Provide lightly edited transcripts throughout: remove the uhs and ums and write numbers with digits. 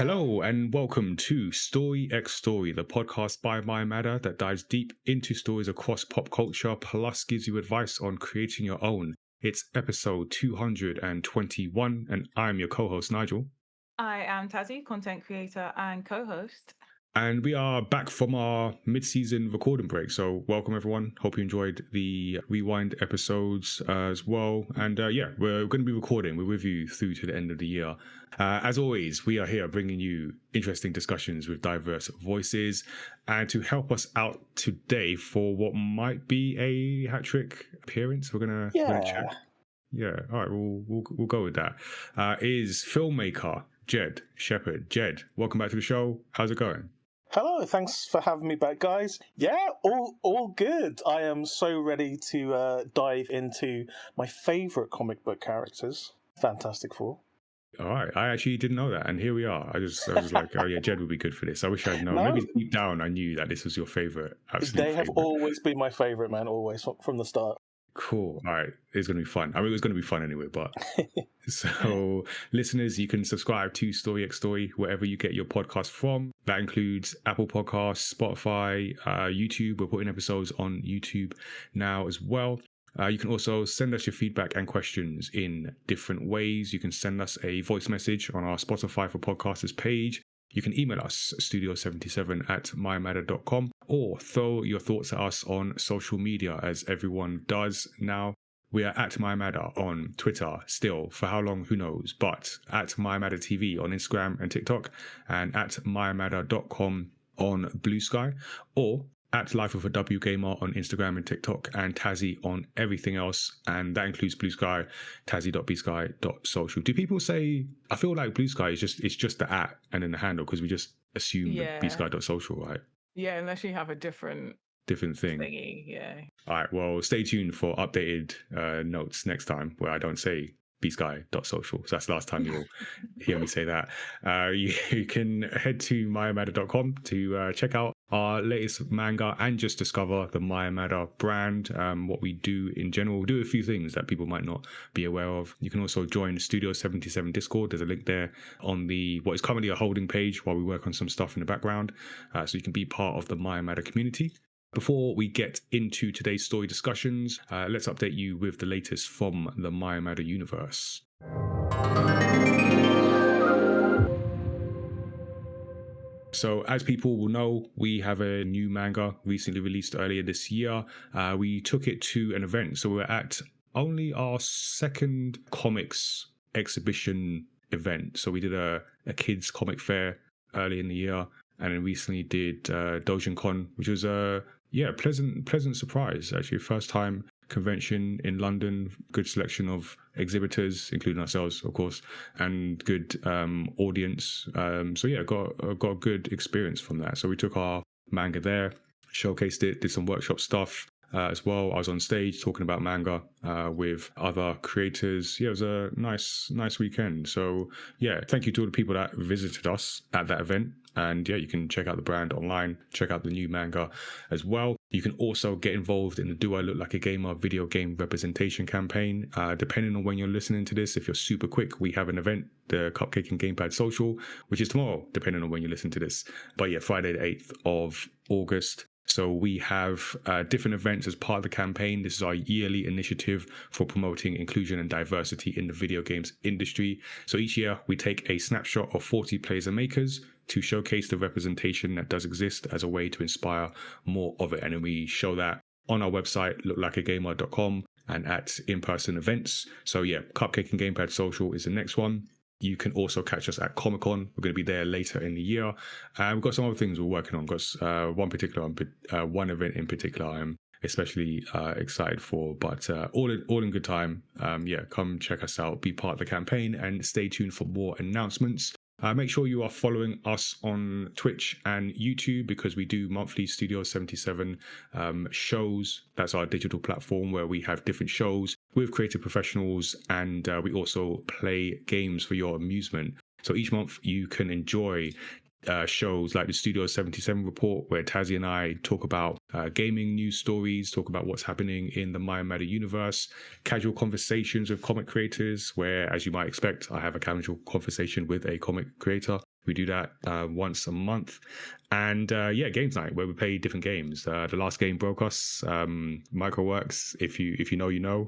Hello and welcome to Story X Story, the podcast by My Matter that dives deep into stories across pop culture, plus gives you advice on creating your own. It's episode 221, and I'm your co-host, Nigel. I am Tazziii, content creator and co-host. And we are back from our mid-season recording break. So welcome, everyone. Hope you enjoyed the rewind episodes as well. And we're going to be recording. We're with you through to the end of the year. As always, we are here bringing you interesting discussions with diverse voices. And to help us out today for what might be a hat trick appearance, we're gonna check. Yeah, all right, we'll go with that. Is filmmaker Jed Shepherd. Jed, welcome back to the show. How's it going? Hello, thanks for having me back, guys. Yeah, all good. I am so ready to dive into my favourite comic book characters, Fantastic Four. All right, I actually didn't know that, and here we are. I was like, oh yeah, Jed would be good for this. I wish I'd known. No. Maybe deep down, I knew that this was your favorite. They have always been my favourite, man. Always from the start. Cool. All right, it's going to be fun. I mean, it was going to be fun anyway, but so listeners, you can subscribe to Story X Story wherever you get your podcast from. That includes Apple Podcasts, Spotify, YouTube. We're putting episodes on YouTube now as well. You can also send us your feedback and questions in different ways. You can send us a voice message on our Spotify for Podcasters page. You can email us, studio77@mymatter.com, or throw your thoughts at us on social media, as everyone does now. We are at My Matter on Twitter still, for how long, who knows, but at My Matter TV on Instagram and TikTok, and at mymatter.com on Blue Sky, or at Life of a W Gamer on Instagram and TikTok, and Tazziii on everything else, and that includes Blue Sky, tazzy.bsky.social. Do people say, I feel like Blue Sky is just the @ and then the handle, because we just assume that bsky.social, right? Yeah, unless you have a different thing. Thingy, yeah. All right, well, stay tuned for updated notes next time where I don't say bsky.social. So that's the last time you'll hear me say that. You can head to mymatter.com to check out our latest manga and just discover the My Matter brand, what we do in general. We do a few things that people might not be aware of. You can also join Studio 77 Discord. There's a link there on what is currently a holding page while we work on some stuff in the background. So you can be part of the My Matter community. Before we get into today's story discussions, let's update you with the latest from the My Matter universe. So as people will know, we have a new manga recently released earlier this year. We took it to an event. So we're at only our second comics exhibition event. So we did a kids comic fair early in the year, and then recently did DoujinCon, which was a pleasant surprise. Actually, first time convention in London, good selection of exhibitors, including ourselves, of course, and good audience. Got a good experience from that. So we took our manga there, showcased it, did some workshop stuff as well. I was on stage talking about manga with other creators. Yeah, it was a nice weekend. So yeah, thank you to all the people that visited us at that event. And yeah, you can check out the brand online, check out the new manga as well. You can also get involved in the Do I Look Like a Gamer video game representation campaign. Depending on when you're listening to this, if you're super quick, we have an event, the Cupcake and Gamepad Social, which is tomorrow, depending on when you listen to this. But yeah, Friday the 8th of August. So we have different events as part of the campaign. This is our yearly initiative for promoting inclusion and diversity in the video games industry. So each year we take a snapshot of 40 players and makers to showcase the representation that does exist as a way to inspire more of it. And then we show that on our website, looklikeagamer.com, and at in-person events. So yeah, Cupcake and Gamepad Social is the next one. You can also catch us at Comic-Con. We're going to be there later in the year. We've got some other things we're working on. We've got one event in particular I'm especially excited for, but all in good time. Come check us out, be part of the campaign, and stay tuned for more announcements. Make sure you are following us on Twitch and YouTube, because we do monthly Studio 77 shows. That's our digital platform where we have different shows with creative professionals, and we also play games for your amusement. So each month you can enjoy shows like the Studio 77 report, where Tazziii and I talk about gaming news stories, talk about what's happening in the My Matter universe, casual conversations with comic creators, where, as you might expect, I have a casual conversation with a comic creator. We do that once a month. And games night, where we play different games. The last game broke us. Microworks, if you know, you know.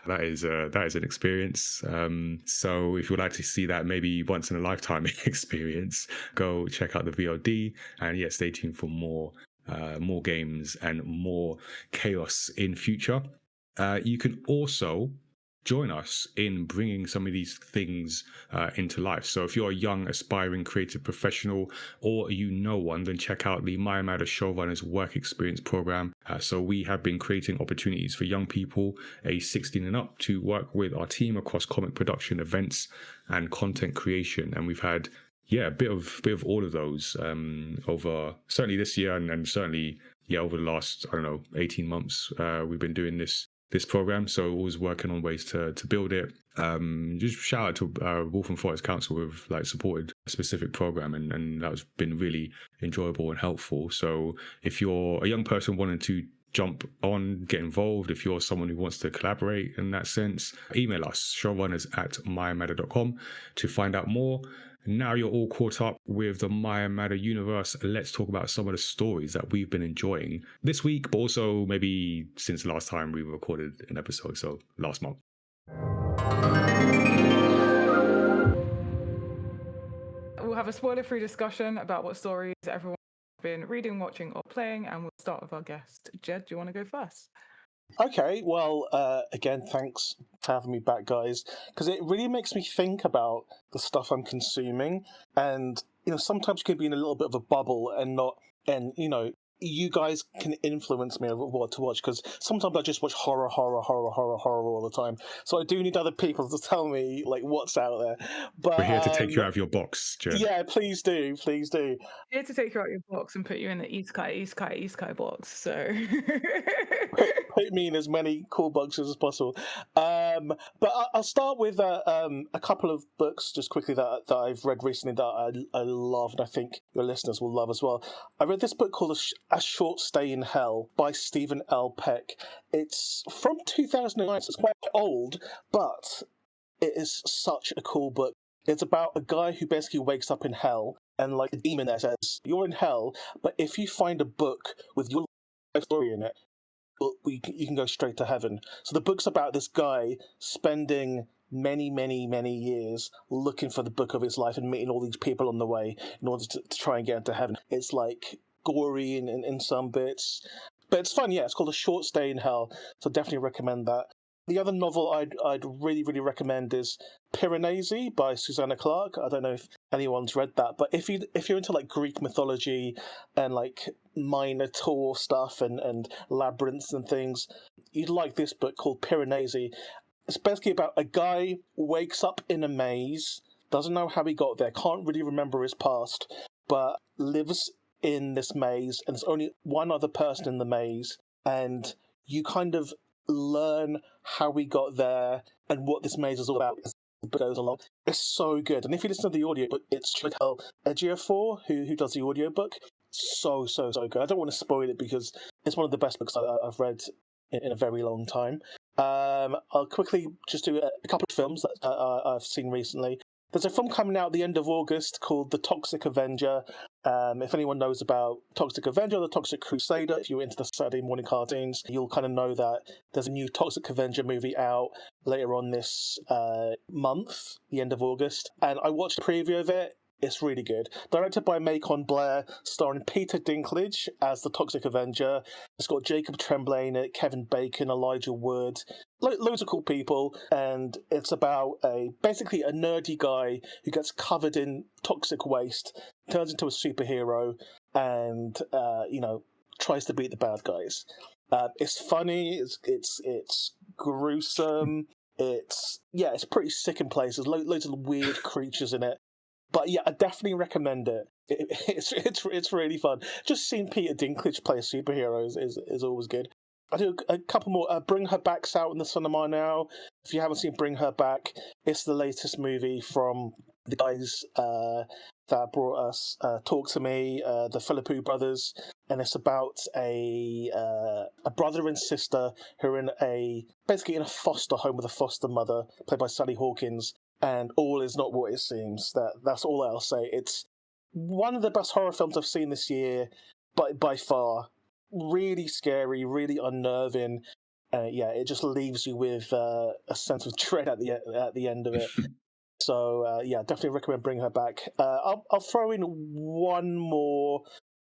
that is an experience. So if you'd like to see that maybe once in a lifetime experience, go check out the VOD. And stay tuned for more games and more chaos in future. You can also join us in bringing some of these things into life. So if you're a young, aspiring creative professional, or one, then check out the Maya Matter Showrunners Work Experience Program. So we have been creating opportunities for young people aged 16 and up to work with our team across comic production, events, and content creation. And we've had a bit of all of those over certainly this year and certainly over the last 18 months. We've been doing this program, so always working on ways to build it. Just shout out to Wolf and Forest Council, who've supported a specific program, and that's been really enjoyable and helpful. So if you're a young person wanting to jump on, get involved, if you're someone who wants to collaborate in that sense, email us, showrunners@mayamatter.com, to find out more. Now you're all caught up with the Maya Matter universe. Let's talk about some of the stories that we've been enjoying this week, but also maybe since the last time we recorded an episode, so last month. We'll have a spoiler-free discussion about what stories everyone's been reading, watching, or playing, and we'll start with our guest. Jed, do you want to go first? Okay, well, again, thanks for having me back, guys, because it really makes me think about the stuff I'm consuming, and sometimes you can be in a little bit of a bubble and you guys can influence me over what to watch, because sometimes I just watch horror all the time. So I do need other people to tell me what's out there. But we're here to take you out of your box, Jed. Yeah, please do. Here to take you out of your box and put you in the Isekai box. So put me in as many cool boxes as possible. But I'll start with a couple of books just quickly that I've read recently that I love, and I think your listeners will love as well. I read this book called A Short Stay in Hell by Stephen L. Peck. It's from 2009, so it's quite old, but it is such a cool book. It's about a guy who basically wakes up in hell, and a demon there says, "You're in hell, but if you find a book with your life story in it, you can go straight to heaven." So the book's about this guy spending many years looking for the book of his life and meeting all these people on the way in order to try and get into heaven. It's gory in some bits, but it's fun. It's called A Short Stay in Hell, so definitely recommend that. The other novel I'd really recommend is Piranesi by Susanna Clarke. I don't know if anyone's read that, but if you're into Greek mythology and Minotaur stuff and labyrinths and things, you'd like this book called Piranesi. It's basically about a guy wakes up in a maze, doesn't know how he got there, can't really remember his past, but lives in this maze, and there's only one other person in the maze, and you kind of learn how we got there and what this maze is all about as the book goes along. It's so good. And if you listen to the audiobook, it's Chidel Ejiofor who does the audiobook. So good. I don't want to spoil it because it's one of the best books I've read in a very long time. I'll quickly just do a couple of films that I've seen recently. There's a film coming out at the end of August called The Toxic Avenger. If anyone knows about Toxic Avenger, The Toxic Crusader, if you're into the Saturday morning cartoons, you'll kind of know that there's a new Toxic Avenger movie out later on this month, the end of August. And I watched a preview of it. It's really good. Directed by Macon Blair, starring Peter Dinklage as the Toxic Avenger. It's got Jacob Tremblay in it, Kevin Bacon, Elijah Wood, loads of cool people. And it's about basically a nerdy guy who gets covered in toxic waste, turns into a superhero, and tries to beat the bad guys. It's funny. It's gruesome. It's pretty sick in places. Loads of weird creatures in it. But I definitely recommend it. It's really fun. Just seeing Peter Dinklage play a superhero is always good. I do a couple more. Bring Her Back's out in the cinema now. If you haven't seen Bring Her Back, it's the latest movie from the guys that brought us Talk to Me, the Philippou brothers, and it's about a brother and sister who are basically in a foster home with a foster mother, played by Sally Hawkins. and all is not what it seems. That's all I'll say. It's one of the best horror films I've seen this year, but by far, really scary, really unnerving. Yeah, it just leaves you with a sense of dread at the end of it. So yeah, definitely recommend bringing her back. I'll throw in one more.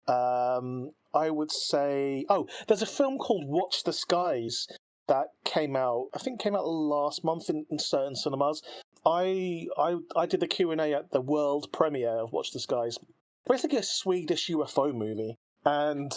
I would say, there's a film called Watch the Skies that came out. I think came out last month in certain cinemas. I did the Q&A at the world premiere of Watch the Skies. Basically, a Swedish UFO movie. And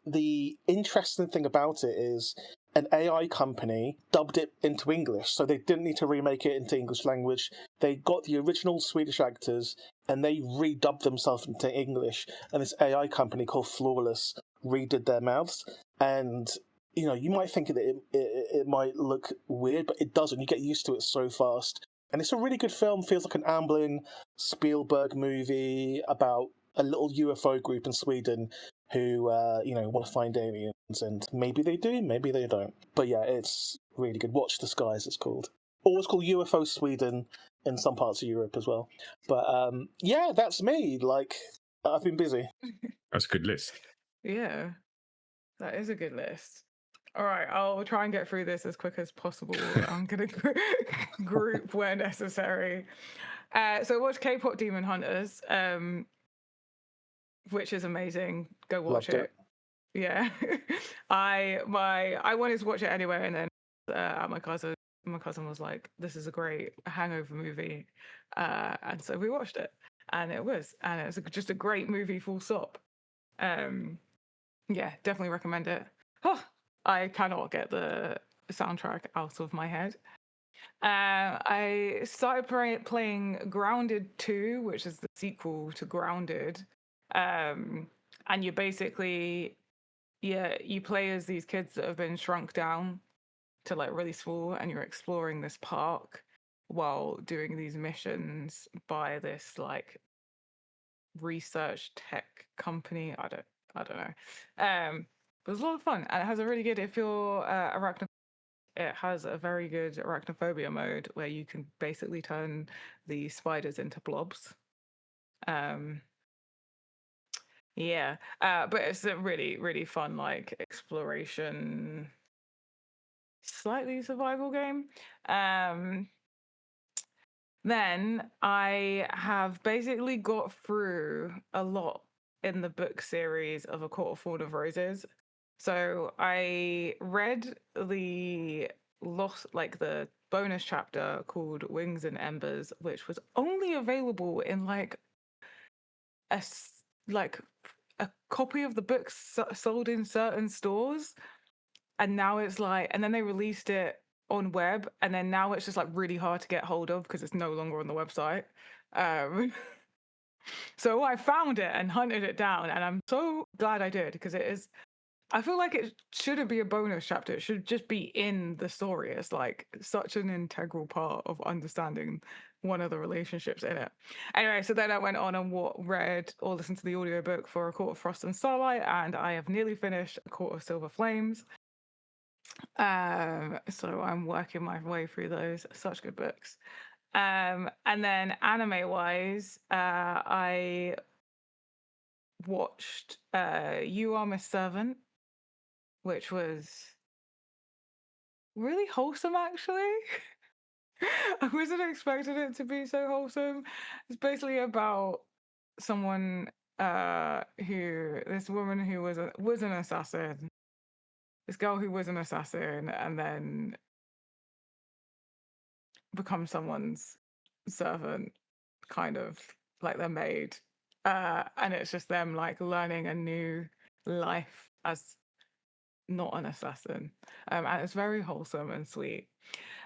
the interesting thing about it is an AI company dubbed it into English, so they didn't need to remake it into English language. They got the original Swedish actors and they redubbed themselves into English. And this AI company called Flawless redid their mouths. And you might think that it might look weird, but it doesn't. You get used to it so fast. And it's a really good film. Feels like an Amblin Spielberg movie about a little UFO group in Sweden who, want to find aliens, and maybe they do, maybe they don't. But yeah, it's really good. Watch the Skies, it's called. Or it's called UFO Sweden in some parts of Europe as well. But yeah, that's me. Like, I've been busy. That's a good list. Yeah, that is a good list. All right, I'll try and get through this as quick as possible. I'm going to group where necessary. So watch Kpop Demon Hunters, which is amazing. Go watch Loved it. Yeah. I wanted to watch it anyway, and then my cousin was like, "This is a great hangover movie," and so we watched it, and it was just a great movie, full stop. Yeah, definitely recommend it. I cannot get the soundtrack out of my head. I started playing Grounded 2, which is the sequel to Grounded. And you basically, you play as these kids that have been shrunk down to like really small, and you're exploring this park while doing these missions by this like research tech company. I don't know. But it was a lot of fun, and it has a really good, if you're it has a very good arachnophobia mode where you can basically turn the spiders into blobs. Yeah, but it's a really, really fun, like, exploration, slightly survival game. Then I have basically got through a lot in the book series of A Court of Thorn of Roses. So I read the the bonus chapter called Wings and Embers, which was only available in like like a copy of the book sold in certain stores, and now it's like, and then they released it on web, and then now it's just like really hard to get hold of because it's no longer on the website. So I found it and hunted it down, and I'm so glad I did, because it is, I feel like it shouldn't be a bonus chapter. It should just be in the story. It's like such an integral part of understanding one of the relationships in it. Anyway, so then I went on and read or listened to the audiobook for A Court of Frost and Starlight, and I have nearly finished A Court of Silver Flames. So I'm working my way through those. Such good books. And then anime-wise, I watched You Are My Servant, which was really wholesome, actually. I wasn't expecting it to be so wholesome. It's basically about someone this woman who was an assassin, this girl who was an assassin, and then becomes someone's servant, kind of like their maid. And it's just them like learning a new life as not an assassin. And it's very wholesome and sweet.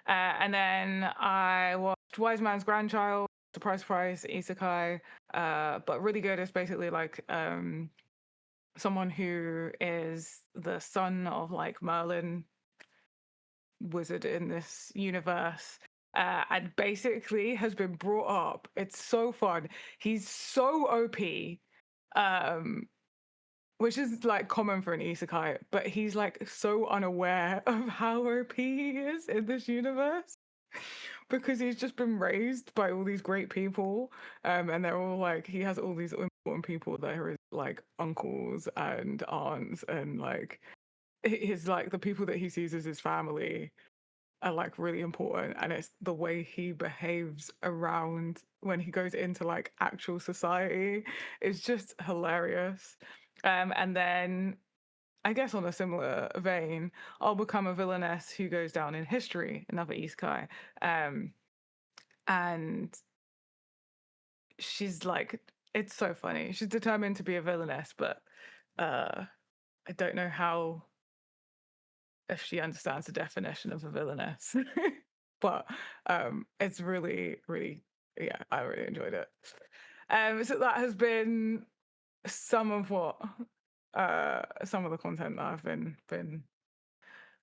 And then I watched Wise Man's Grandchild, surprise, surprise, isekai. But really good. It's basically like someone who is the son of like Merlin, wizard in this universe, and basically has been brought up. It's so fun. He's so OP, which is like common for an isekai, but he's like so unaware of how OP he is in this universe, because he's just been raised by all these great people, and they're all like, he has all these important people that are his like uncles and aunts, and like his like the people that he sees as his family are like really important, and it's the way he behaves around when he goes into like actual society is just hilarious. And then I guess on a similar vein, I'll become a villainess who goes down in history, another isekai. And she's like, it's so funny. She's determined to be a villainess, but I don't know how, if she understands the definition of a villainess. But it's really, really, yeah, I really enjoyed it. So that has been some of what some of the content that I've been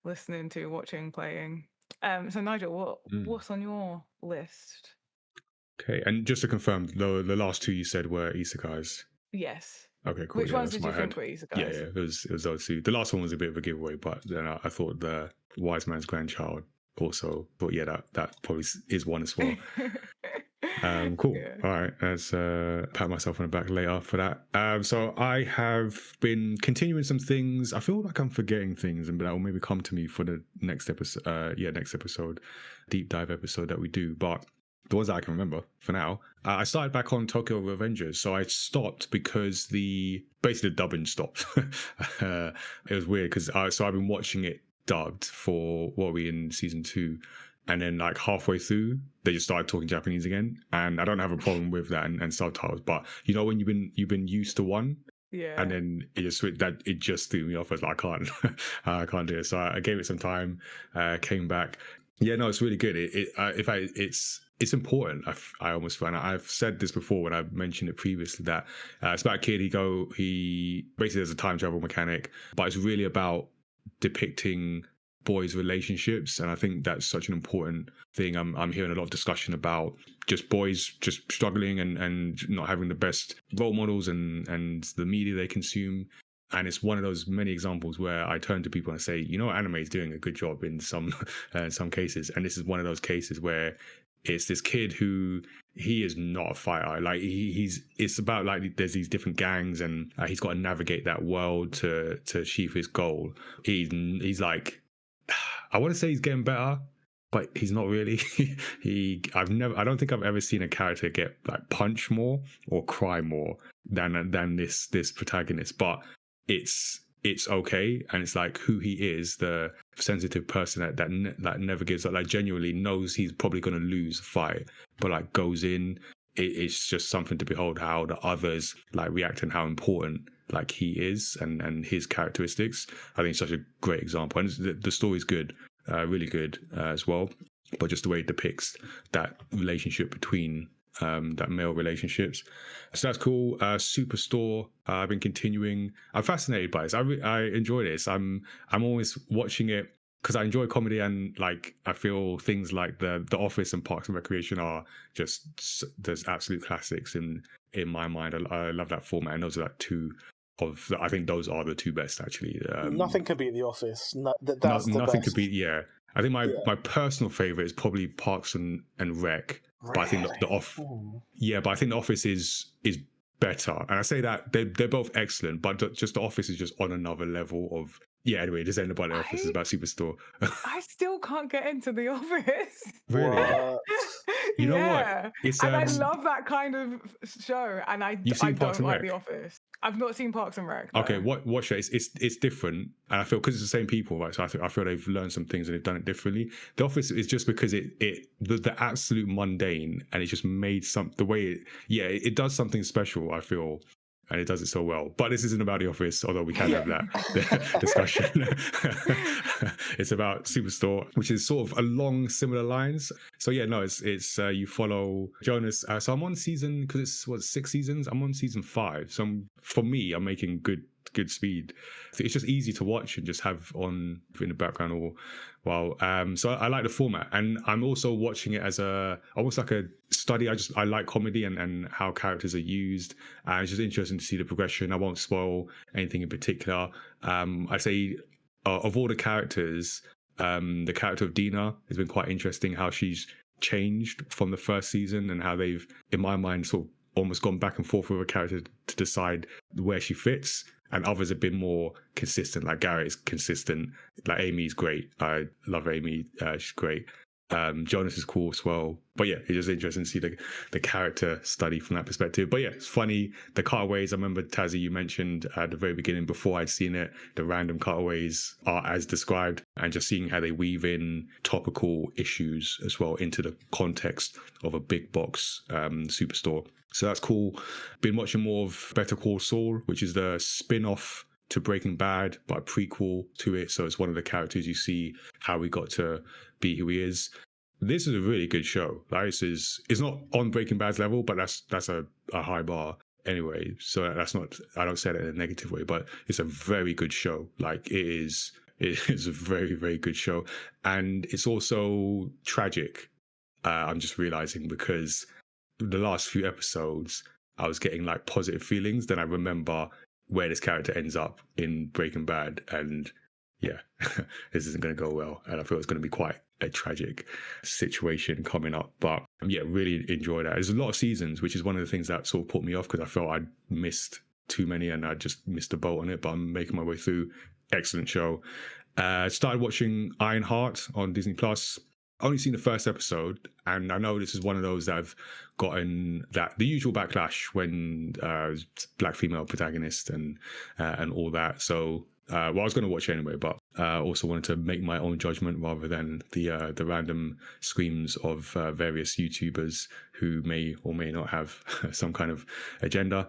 listening to, watching, playing. So Nigel, what's on your list? Okay, and just to confirm, the last two you said were isekais. Yes. Okay, cool. Which yeah, ones that's did you my think head. were isekais? Yeah, it was those two. The last one was a bit of a giveaway, but then I thought the Wise Man's Grandchild also. But yeah, that probably is one as well. Cool. Yeah. All right, let's pat myself on the back later for that. So I have been continuing some things. I feel like I'm forgetting things, and that will maybe come to me for the next episode. Next episode, deep dive episode that we do. But the ones that I can remember for now, I started back on Tokyo Revengers. So I stopped because basically the dubbing stopped. It was weird because I've been watching it dubbed for what are we in season 2. And then like halfway through, they just started talking Japanese again. And I don't have a problem with that and subtitles. But you know when you've been used to one, Yeah. and then it just threw me off. I was like, I can't do it. So I gave it some time, came back. Yeah, no, it's really good. In fact, it's important. I almost find I've said this before when I mentioned it previously that it's about a kid. He basically there's a time travel mechanic, but it's really about depicting boys' relationships, and I think that's such an important thing. I'm hearing a lot of discussion about just boys just struggling and not having the best role models and the media they consume. And it's one of those many examples where I turn to people and say, you know, anime is doing a good job in some cases, and this is one of those cases where it's this kid who he is not a fighter. Like it's about like there's these different gangs, and he's got to navigate that world to achieve his goal. He's like, I want to say he's getting better, but he's not really. I don't think I've ever seen a character get like punch more or cry more than this protagonist. But it's okay, and it's like who he is, the sensitive person that never gives up, like genuinely knows he's probably going to lose a fight, but like goes in. It's just something to behold how the others like react and how important like he is and his characteristics. I think it's such a great example, and the story's good, really good as well. But just the way it depicts that relationship between that male relationships, so that's cool. Superstore, I've been continuing. I'm fascinated by this. I enjoy this. I'm always watching it because I enjoy comedy, and like I feel things like the Office and Parks and Recreation are just there's absolute classics in my mind. I love that format, and those are like two of I think those are the two best actually. Nothing can beat The Office. That's the nothing best. to beat. Yeah, I think my personal favorite is probably Parks and Rec. But I think the Office is better, and I say that they're both excellent, but just the Office is just on another level of. Yeah, anyway, this ain't about the Office, it's about Superstore. I still can't get into The Office. Really? What? You know what? It's and I love that kind of show, and I Parks don't and like Rec? The Office. I've not seen Parks and Rec. Okay, no. watch it. It's different, and I feel because it's the same people, right? So I feel they've learned some things and they've done it differently. The Office is just because the absolute mundane, and it just made the way it does something special. I feel. And it does it so well. But this isn't about The Office, although we can have that discussion. It's about Superstore, which is sort of along similar lines. So yeah, no, it's you follow Jonas. So I'm on season, because it's 6 seasons. I'm on season 5. So for me, I'm making good speed. So it's just easy to watch and just have on in the background or while. So I like the format, and I'm also watching it as almost like a study. I like comedy and how characters are used. It's just interesting to see the progression. I won't spoil anything in particular. I say of all the characters, the character of Dina has been quite interesting. How she's changed from the first season and how they've, in my mind, sort of almost gone back and forth with a character to decide where she fits. And others have been more consistent. Like Garrett's consistent. Like Amy's great. I love Amy. She's great. Jonas is cool as well. But yeah, it's just interesting to see the character study from that perspective. But yeah, it's funny. The cutaways, I remember, Tazziii, you mentioned at the very beginning before I'd seen it, the random cutaways are as described, and just seeing how they weave in topical issues as well into the context of a big box superstore. So that's cool. Been watching more of Better Call Saul, which is the spin-off to Breaking Bad, but a prequel to it. So it's one of the characters you see how he got to be who he is. This is a really good show. Like, it's not on Breaking Bad's level, but that's a high bar anyway. So that's not, I don't say that in a negative way, but it's a very good show. Like it is a very, very good show. And it's also tragic. I'm just realizing, because the last few episodes, I was getting like positive feelings. Then I remember where this character ends up in Breaking Bad, and yeah, this isn't going to go well, and I feel it's going to be quite a tragic situation coming up. But yeah, really enjoy that. There's a lot of seasons, which is one of the things that sort of put me off, because I felt I'd missed too many and I just missed the boat on it, but I'm making my way through. Excellent show. Started watching Ironheart on Disney Plus. Only seen the first episode, and I know this is one of those that have gotten the usual backlash when black female protagonist and all that. So I was going to watch it anyway, but also wanted to make my own judgment rather than the random screams of various YouTubers who may or may not have some kind of agenda.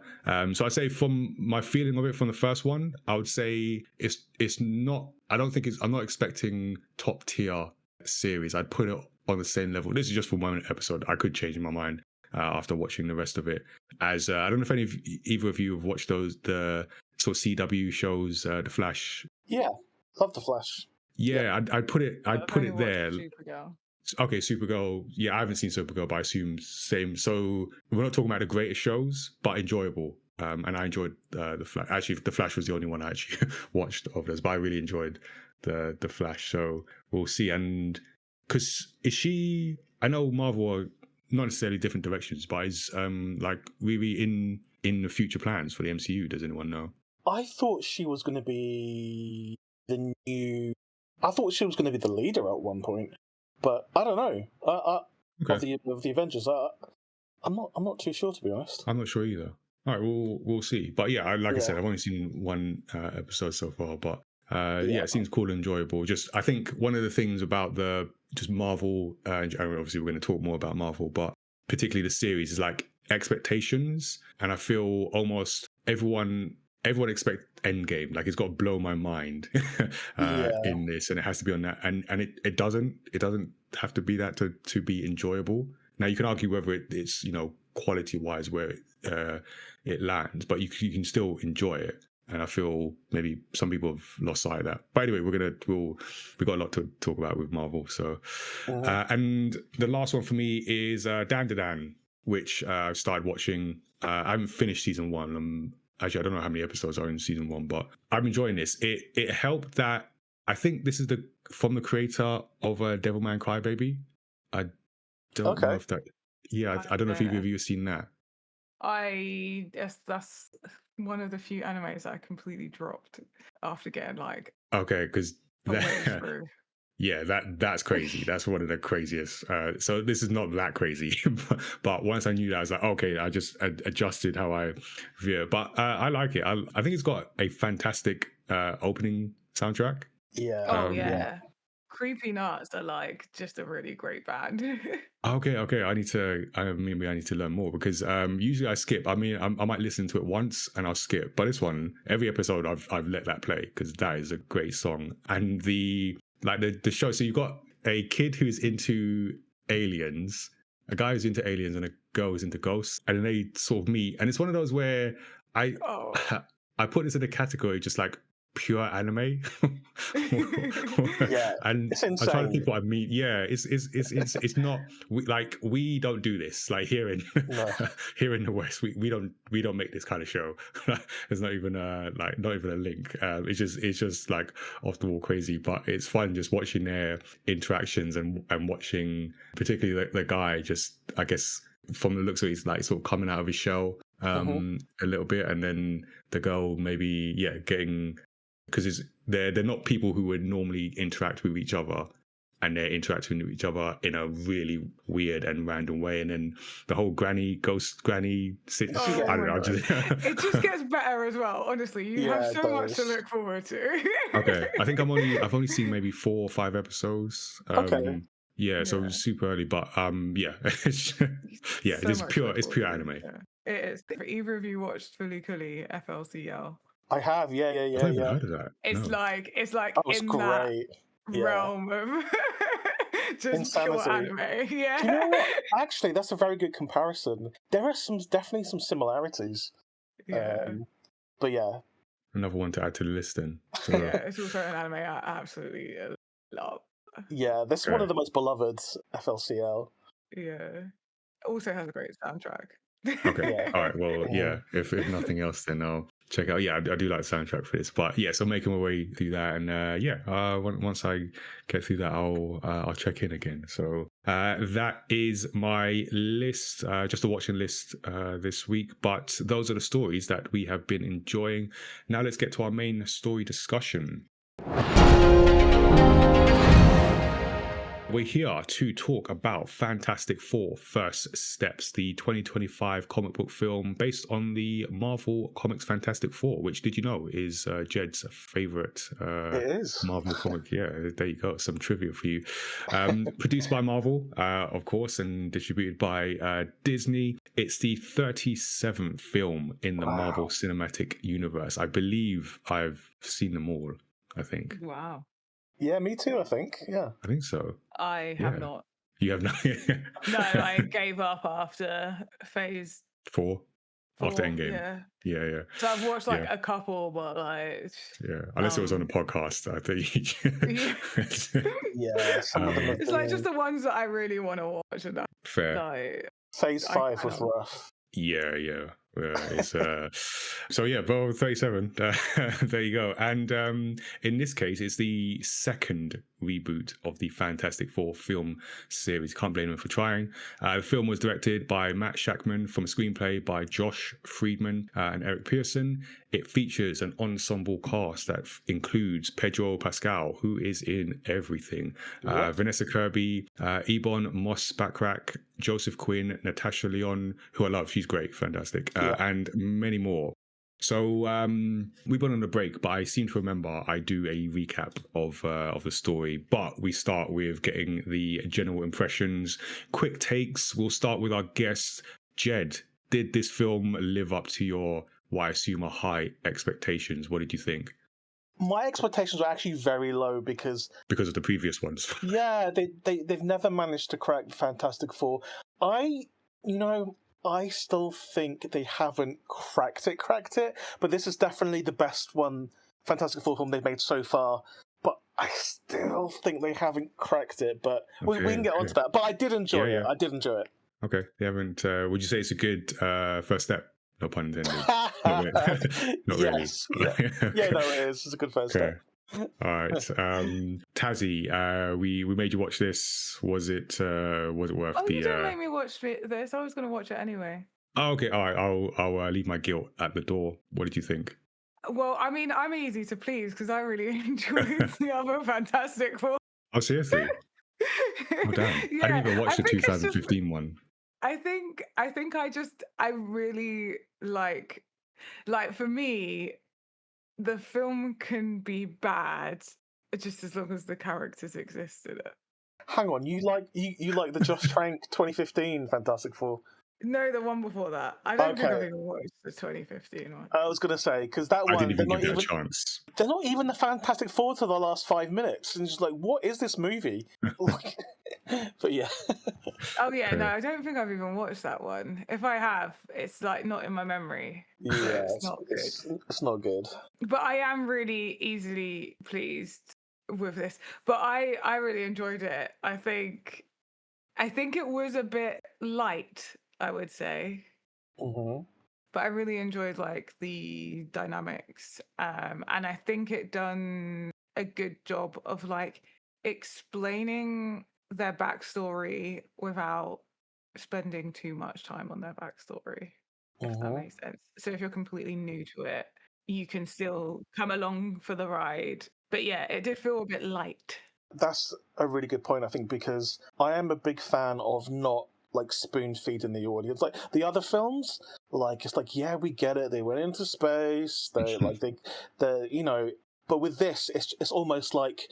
So I'd say from my feeling of it from the first one, I would say it's not. I'm not expecting top tier series. I'd put it on the same level. This is just for one episode. I could change my mind after watching the rest of it. As I don't know if either of you have watched the sort of CW shows, The Flash. Yeah, love The Flash. Yeah, I'd put it there. Supergirl. Okay, Supergirl. Yeah, I haven't seen Supergirl, but I assume same. So we're not talking about the greatest shows, but enjoyable. And I enjoyed The Flash. Actually, The Flash was the only one I actually watched of those, but I really enjoyed the Flash. So we'll see. And because I know Marvel are not necessarily different directions, but is like really in the future plans for the MCU. Does anyone know? I thought she was going to be I thought she was going to be the leader at one point, but I don't know. Okay. Of the Avengers, I'm not too sure, to be honest. I'm not sure either. All right, we'll see. But yeah, I said, I've only seen one episode so far, but it seems cool and enjoyable. Just I think one of the things about the just Marvel, obviously we're going to talk more about Marvel, but particularly the series is like expectations, and I feel almost everyone expects Endgame. Like it's got to blow my mind in this, and it has to be on that, and it doesn't have to be that to be enjoyable. Now you can argue whether it's quality wise where it lands, but you can still enjoy it. And I feel maybe some people have lost sight of that. But anyway, we've got a lot to talk about with Marvel. So, and the last one for me is Dandadan, which I've started watching. I haven't finished season one. Actually, I don't know how many episodes are in season one, but I'm enjoying this. It helped that I think this is from the creator of Devilman Crybaby. I don't know if that. Yeah, I don't know if either of you have seen that. Yes, that's one of the few animes that I completely dropped after getting okay, because that's crazy. That's one of the craziest. So this is not that crazy, but once I knew that, I was like, okay, I just adjusted how I view it. But I like it. I think it's got a fantastic opening soundtrack. Yeah. Yeah. Creepy Nuts are just a really great band. Okay. I need to learn more, because usually I skip. I mean, I might listen to it once and I'll skip, but this one, every episode I've let that play because that is a great song. And the show. So you've got a kid who's into aliens, a guy who's into aliens, and a girl who's into ghosts, and then they sort of meet. And it's one of those where I put this in a category just like pure anime. Yeah, And it's I'm trying to insane. think what I mean. Yeah, it's not we don't do this like here in No. here in the West. We don't make this kind of show. There's not even not even a link. It's just like off the wall crazy, but it's fun just watching their interactions and watching particularly the guy just, I guess, from the looks of it, he's like sort of coming out of his shell a little bit, and then the girl maybe getting, because they're not people who would normally interact with each other, and they're interacting with each other in a really weird and random way, and then the whole ghost granny Oh I don't my know, God. It just gets better as well. Honestly, you have it so much to does. look forward to. Okay, I think I've only seen maybe 4 or 5 episodes. Okay. Yeah, so Yeah. super early, but yeah, yeah, So it's much to pure, look it's pure forward to. anime. Yeah. It is. If either of you watched Fully Cooley FLCL, I have, yeah. I've not even heard of that. it's No. like That was in great. that Yeah. realm of just pure Insanity. anime. Yeah. Do you know what? Actually, that's a very good comparison. There are definitely some similarities. Yeah. But yeah. Another one to add to the list then. So, Yeah, it's also an anime I absolutely love. Yeah, this is one of the most beloved FLCL. Yeah. Also has a great soundtrack. okay, Yeah. all right. Well, yeah. If nothing else, then I'll check out. Yeah, I do like the soundtrack for this. But yeah, so making my way through that, and once I get through that, I'll check in again. So that is my list, just a watching list this week. But those are the stories that we have been enjoying. Now let's get to our main story discussion. We're here to talk about Fantastic Four: First Steps, the 2025 comic book film based on the Marvel Comics Fantastic Four, which, did you know, is Jed's favorite It is. Marvel comic. Yeah, there you go. Some trivia for you. Produced by Marvel, of course, and distributed by Disney. It's the 37th film in the Marvel Cinematic Universe. I believe I've seen them all, I think. Wow. Yeah, me too, I think. Yeah. I think so. I have not. You have not? No, I gave up after phase 4 after 4. Endgame. Yeah. Yeah. So I've watched like a couple, but like. Yeah, unless it was on a podcast, I think. Yeah, some of them have It's like just the ones that I really want to watch. And fair. Like, Phase 5 was rough. Yeah. It's so yeah, Vol 37. There you go. And in this case, it's the second reboot of the Fantastic Four film series. Can't blame them for trying. The film was directed by Matt Shakman from a screenplay by Josh Friedman and Eric Pearson. It features an ensemble cast that includes Pedro Pascal, who is in everything, Vanessa Kirby, Ebon Moss-Backrack, Joseph Quinn, Natasha Lyonne, who I love. She's great, fantastic, and many more. So we've been on a break, but I seem to remember I do a recap of the story. But we start with getting the general impressions, quick takes. We'll start with our guest, Jed. Did this film live up to your, what I assume are high expectations? What did you think? My expectations were actually very low because of the previous ones. Yeah, they've never managed to crack Fantastic Four. I still think they haven't cracked it, but this is definitely the best one, Fantastic Four film they've made so far. But I still think they haven't cracked it, but we can get onto that. But I did enjoy it. I did enjoy it. Okay, they haven't. Would you say it's a good first step? No pun intended. Not really. Yeah, no, it is. It's a good first step. All right, Tazziii, we made you watch this. Was it worth the? You didn't make me watch this. I was going to watch it anyway. Oh, okay. All right. I'll leave my guilt at the door. What did you think? Well, I mean, I'm easy to please because I really enjoyed the other Fantastic Four. Oh, seriously? Oh, damn! I didn't even watch the 2015 one. I think I really like for me, the film can be bad just as long as the characters exist in it. Hang on, you like the Josh Trank 2015 Fantastic Four? No, the one before that. I don't think I've even watched the 2015 one. I was going to say, because that one, I didn't even give it a chance. They're not even the Fantastic Four to the last 5 minutes. And just like, what is this movie? But yeah. Oh yeah, no, I don't think I've even watched that one. If I have, it's like not in my memory. So Yeah, it's not good. it's not good. But I am really easily pleased with this. But I really enjoyed it. I think it was a bit light, I would say. Mm-hmm. But I really enjoyed like the dynamics. And I think it done a good job of like explaining their backstory without spending too much time on their backstory, if that makes sense. So if you're completely new to it, you can still come along for the ride. But yeah, it did feel a bit light. That's a really good point, I think, because I am a big fan of not like spoon feeding the audience. Like the other films, like it's like, yeah, we get it. They went into space. They you know. But with this, it's almost like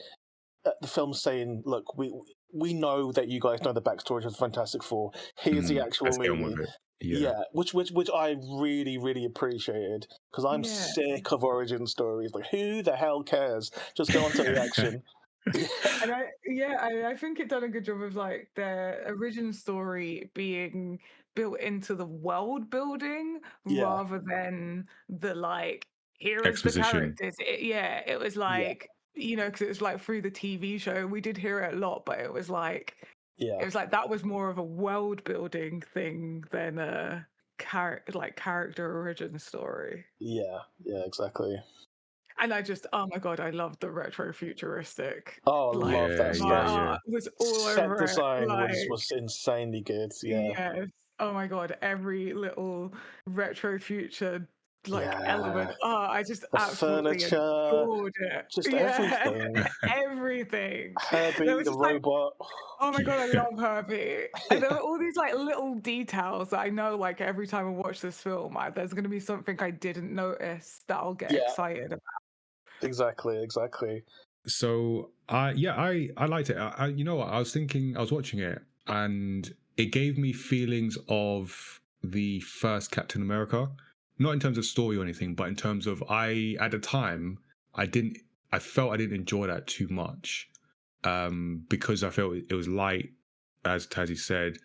the film's saying, look, we know that you guys know the backstory of the Fantastic Four. Here's the actual Let's get on movie. with it. Yeah, which I really, really appreciated, because I'm sick of origin stories. Like, who the hell cares? Just go on to the action. And I think it done a good job of like the origin story being built into the world building rather than the like here is the Exposition. characters. It was like because it was like through the TV show we did hear it a lot, but it was like that was more of a world building thing than a character origin story. Yeah, exactly. And I just, oh my god, I love the retro futuristic. Oh, love that My stuff. heart was all Set over design it. was insanely good. Yeah. Yes. Oh my god, every little retro future element. Yeah. Oh, I just The absolutely furniture, adored it. just everything. Everything. There Herbie was the just robot. oh my god, I love Herbie. And there were all these like little details that I know like every time I watch this film, there's going to be something I didn't notice that I'll get excited about. Exactly. So I liked it. You know what, I was watching it and it gave me feelings of the first Captain America, not in terms of story or anything, but in terms of at the time I felt I didn't enjoy that too much, because I felt it was light, as Tazziii said,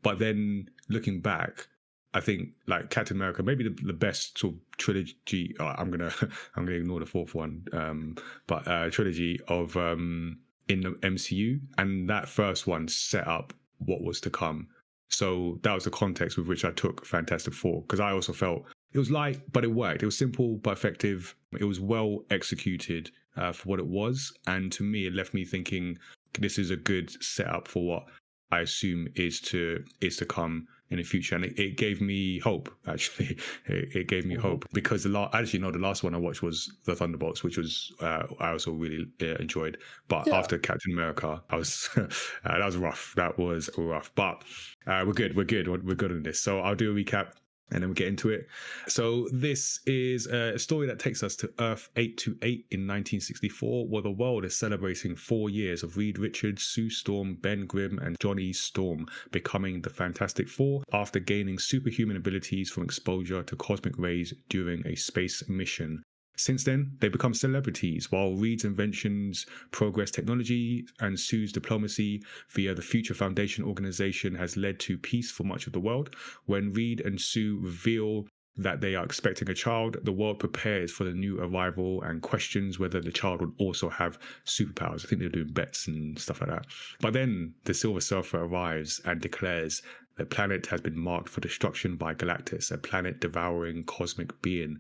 but then looking back, I think like Captain America, maybe the best sort of trilogy. I'm gonna ignore the fourth one, but trilogy of in the MCU, and that first one set up what was to come. So that was the context with which I took Fantastic Four, because I also felt it was light, but it worked. It was simple but effective. It was well executed for what it was, and to me, it left me thinking this is a good setup for what I assume is to come in the future, and it gave me hope. Actually, it gave me hope, because the last one I watched was the Thunderbolts, which was I also really enjoyed. But after Captain America, I was that was rough. That was rough. But we're good on this. So I'll do a recap and then we'll get into it. So this is a story that takes us to Earth 828 in 1964, where the world is celebrating 4 years of Reed Richards, Sue Storm, Ben Grimm, and Johnny Storm becoming the Fantastic Four after gaining superhuman abilities from exposure to cosmic rays during a space mission. Since then, they become celebrities, while Reed's inventions progress technology and Sue's diplomacy via the Future Foundation organization has led to peace for much of the world. When Reed and Sue reveal that they are expecting a child, the world prepares for the new arrival and questions whether the child would also have superpowers. I think they're doing bets and stuff like that. But then the Silver Surfer arrives and declares the planet has been marked for destruction by Galactus, a planet-devouring cosmic being.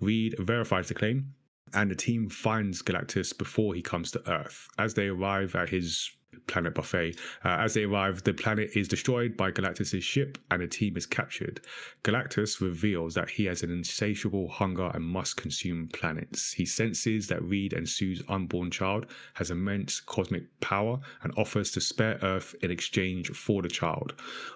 Reed verifies the claim, and the team finds Galactus before he comes to Earth. As they arrive at his planet buffet, the planet is destroyed by Galactus' ship and the team is captured. Galactus reveals that he has an insatiable hunger and must consume planets. He senses that Reed and Sue's unborn child has immense cosmic power and offers to spare Earth in exchange for the child,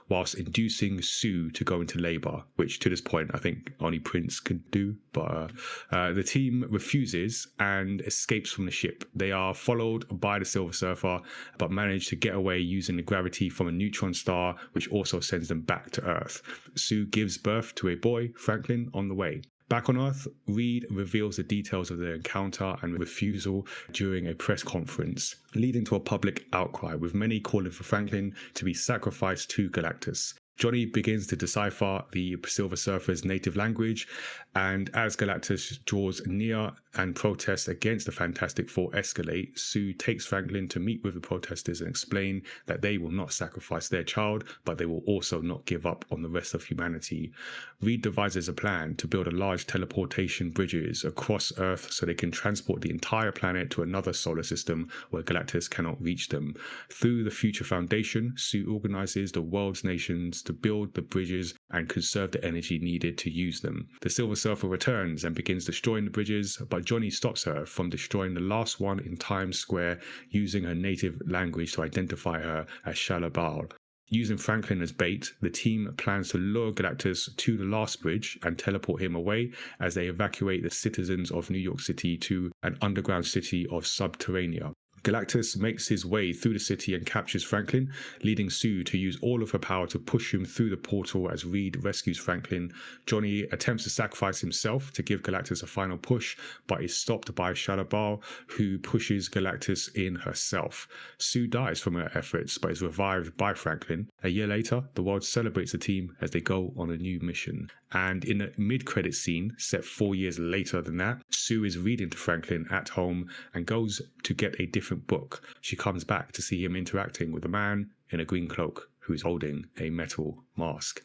whilst inducing Sue to go into labor, which to this point I think only Prince could do. But the team refuses and escapes from the ship. They are followed by the Silver Surfer, but manage to get away using the gravity from a neutron star, which also sends them back to Earth. Sue gives birth to a boy, Franklin, on the way. Back on Earth, Reed reveals the details of their encounter and refusal during a press conference, leading to a public outcry, with many calling for Franklin to be sacrificed to Galactus. Johnny begins to decipher the Silver Surfer's native language, and as Galactus draws near and protests against the Fantastic Four escalate, Sue takes Franklin to meet with the protesters and explain that they will not sacrifice their child, but they will also not give up on the rest of humanity. Reed devises a plan to build a large teleportation bridges across Earth so they can transport the entire planet to another solar system where Galactus cannot reach them. Through the Future Foundation, Sue organizes the world's nations to build the bridges and conserve the energy needed to use them. The Silver Surfer returns and begins destroying the bridges, but Johnny stops her from destroying the last one in Times Square, using her native language to identify her as Shalabal. Using Franklin as bait, the team plans to lure Galactus to the last bridge and teleport him away as they evacuate the citizens of New York City to an underground city of Subterranea. Galactus makes his way through the city and captures Franklin, leading Sue to use all of her power to push him through the portal as Reed rescues Franklin. Johnny attempts to sacrifice himself to give Galactus a final push, but is stopped by Shadowball, who pushes Galactus in herself. Sue dies from her efforts, but is revived by Franklin. A year later, the world celebrates the team as they go on a new mission. And in a mid-credit scene, set 4 years later than that, Sue is reading to Franklin at home and goes to get a different book. She comes back to see him interacting with a man in a green cloak who's holding a metal mask.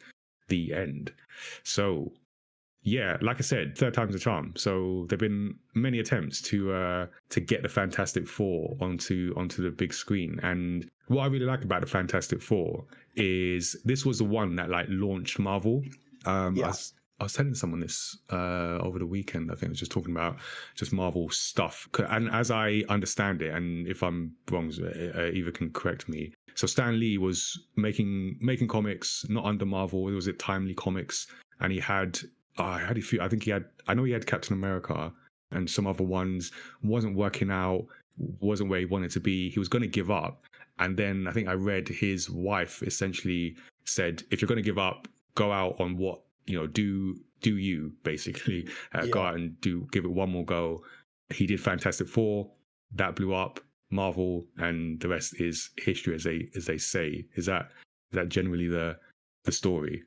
The end. So, yeah, like I said, third time's a charm. So there've been many attempts to get the Fantastic Four onto the big screen. And what I really like about the Fantastic Four is this was the one that like launched Marvel. I was telling someone this over the weekend. I think I was just talking about just Marvel stuff. And as I understand it, and if I'm wrong, Eva can correct me. So Stan Lee was making comics not under Marvel. It was at Timely Comics, and he had a few. I know he had Captain America and some other ones. Wasn't working out. Wasn't where he wanted to be. He was going to give up. And then I think I read his wife essentially said, if you're going to give up, go out on what, do you basically go out and give it one more go. He did Fantastic Four, that blew up. Marvel, and the rest is history, as they say. Is that generally the story?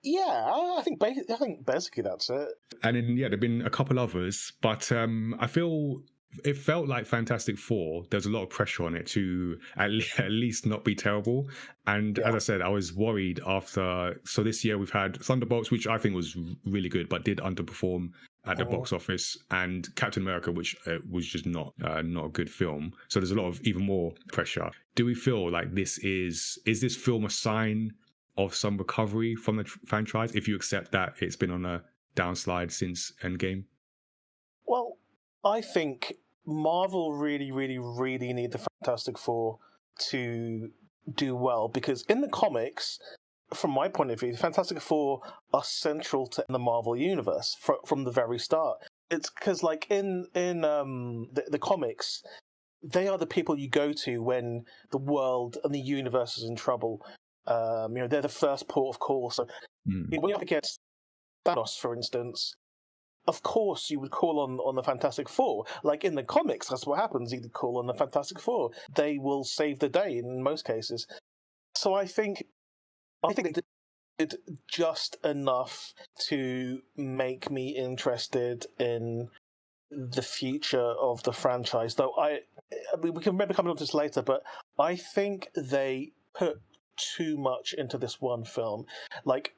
Yeah, I think basically that's it. And then there've been a couple others, but I feel it felt like Fantastic Four. There's a lot of pressure on it to at least not be terrible. And as I said, I was worried after. So this year we've had Thunderbolts, which I think was really good, but did underperform at the box office, and Captain America, which was just not a good film. So there's a lot of even more pressure. Do we feel like is this film a sign of some recovery from the franchise, if you accept that it's been on a downslide since Endgame? Well, I think Marvel really, really, really need the Fantastic Four to do well, because in the comics, from my point of view, the Fantastic Four are central to the Marvel universe from the very start. It's because, like, in the comics, they are the people you go to when the world and the universe is in trouble. They're the first port of call. So when you're up against Thanos, for instance, of course you would call on the Fantastic Four. Like in the comics, that's what happens. You call on the Fantastic Four. They will save the day in most cases. So I think they did just enough to make me interested in the future of the franchise. Though we can maybe come on to this later, but I think they put too much into this one film. Like,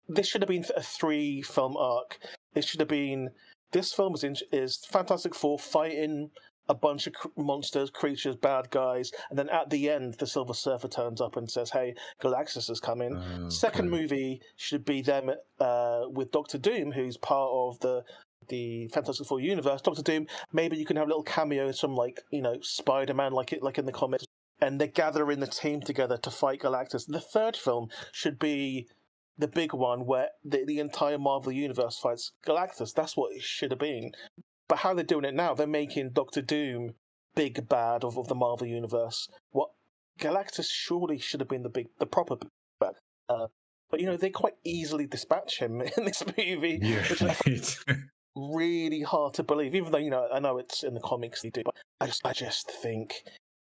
this should have been a 3-film arc. It should have been, this film is Fantastic Four fighting a bunch of monsters, creatures, bad guys, and then at the end, the Silver Surfer turns up and says, "Hey, Galactus is coming." Okay. Second movie should be them with Doctor Doom, who's part of the Fantastic Four universe. Doctor Doom, maybe you can have a little cameo, some Spider-Man, like in the comics, and they're gathering the team together to fight Galactus. The third film should be the big one where the entire Marvel universe fights Galactus. That's what it should have been. But how they're doing it now, they're making Doctor Doom big bad of the Marvel universe. What Galactus surely should have been the proper bad. but they quite easily dispatch him in this movie, Yeah. which is really hard to believe. Even though I know it's in the comics they do, but I just think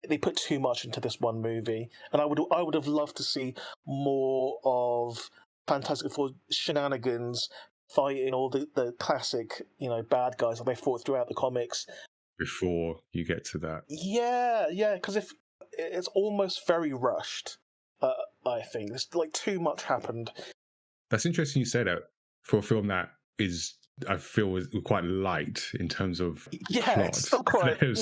they put too much into this one movie, and I would have loved to see more of Fantastic Four shenanigans, fighting all the classic bad guys that they fought throughout the comics. Before you get to that, yeah, because if it's almost very rushed, I think there's too much happened. That's interesting you say that for a film that is, I feel, was quite light in terms of plot. It's still quite, and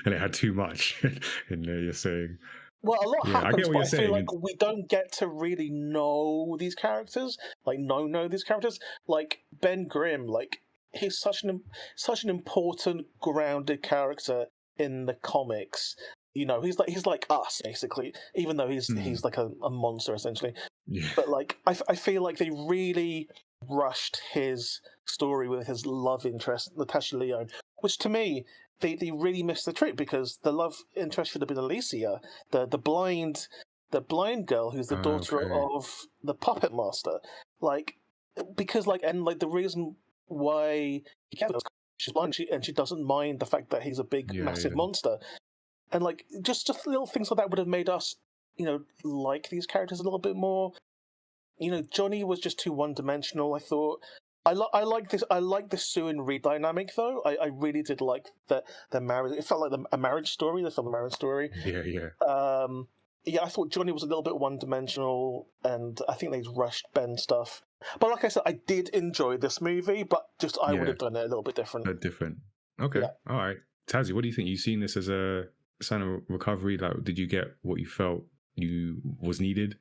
it had too much in there. You're saying, well, a lot I happens, get what but you're I saying. feel like we don't get to really know these characters, know these characters. Like Ben Grimm, he's such an important, grounded character in the comics. He's like us basically, even though he's like a monster essentially. Yeah. But I feel like they really rushed his story with his love interest, Natasha Lyonne, which to me they really missed the trick, because the love interest should have been Alicia, the blind girl who's the daughter of the puppet master. Because the reason why he gets her, she's blind, and she doesn't mind the fact that he's a big massive monster. And just little things like that would have made us, like these characters a little bit more. Johnny was just too one-dimensional, I thought. I like this. I like the Sue and Reed dynamic, though. I really did like the marriage. It felt like a marriage story. They felt a marriage story. Yeah. I thought Johnny was a little bit one-dimensional, and I think they rushed Ben stuff. But like I said, I did enjoy this movie, but I would have done it a little bit different. Okay. Yeah. All right. Tazziii, what do you think? You've seen this as a sign of recovery? Did you get what you felt was needed?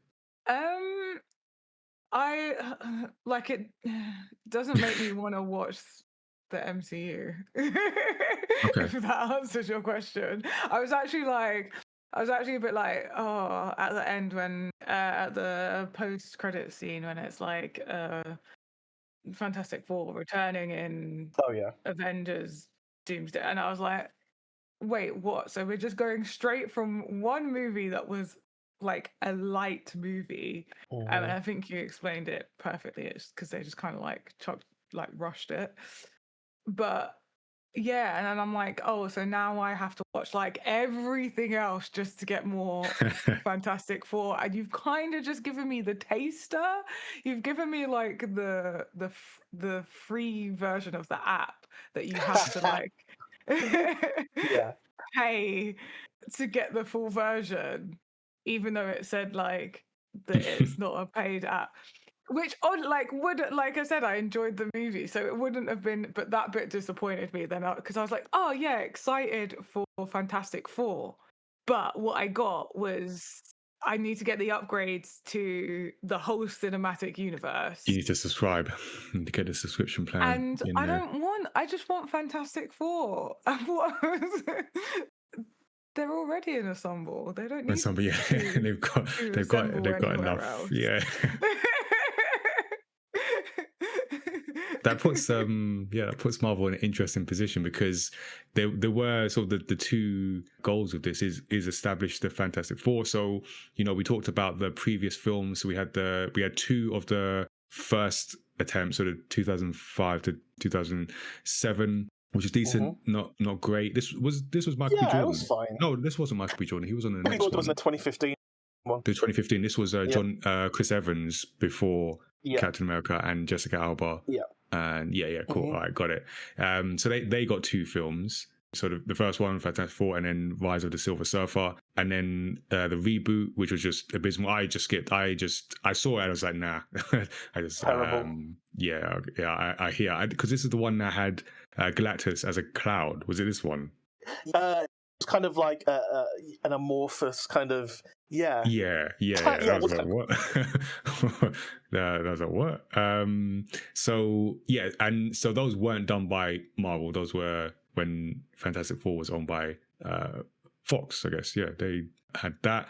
I it doesn't make me want to watch the MCU. Okay. If that answers your question. I was actually a bit at the end when at the post-credit scene when it's Fantastic Four returning in Avengers Doomsday, and I was like, wait, what? So we're just going straight from one movie that was a light movie, and I think you explained it perfectly. It's because they just kind of rushed it. But yeah, and then I'm like, oh, so now I have to watch everything else just to get more Fantastic Four, and you've kind of just given me the taster. You've given me the free version of the app that you have to pay to get the full version, even though it said that it's not a paid app. Which would I said, I enjoyed the movie, so it wouldn't have been, but that bit disappointed me then, because I was like, oh yeah, excited for Fantastic Four, but what I got was I need to get the upgrades to the whole cinematic universe. You need to subscribe to get the subscription plan. And I just want Fantastic Four. They're already an ensemble. They don't need ensemble. Yeah, they've got enough. Else. Yeah. That puts Marvel in an interesting position, because there were sort of the two goals of this is establish the Fantastic Four. So we talked about the previous films. So we had two of the first attempts, sort of 2005 to 2007. Which is decent, not great. This was Michael B. Jordan. It was fine. No, this wasn't Michael B. Jordan. He was on the next one. It was the 2015 one. The 2015. This was Chris Evans before Captain America and Jessica Alba. Yeah. And cool. All right, got it. So they got two films. So the first one, Fantastic Four, and then Rise of the Silver Surfer, and then the reboot, which was just abysmal. I just skipped. I saw it. And I was like, nah. I just terrible. I hear, because this is the one that had Galactus as a cloud. Was it this one? It's kind of like an amorphous kind of Yeah. I was like, what? I was like, what? So those weren't done by Marvel. Those were when Fantastic Four was owned by Fox, I guess. Yeah, they had that.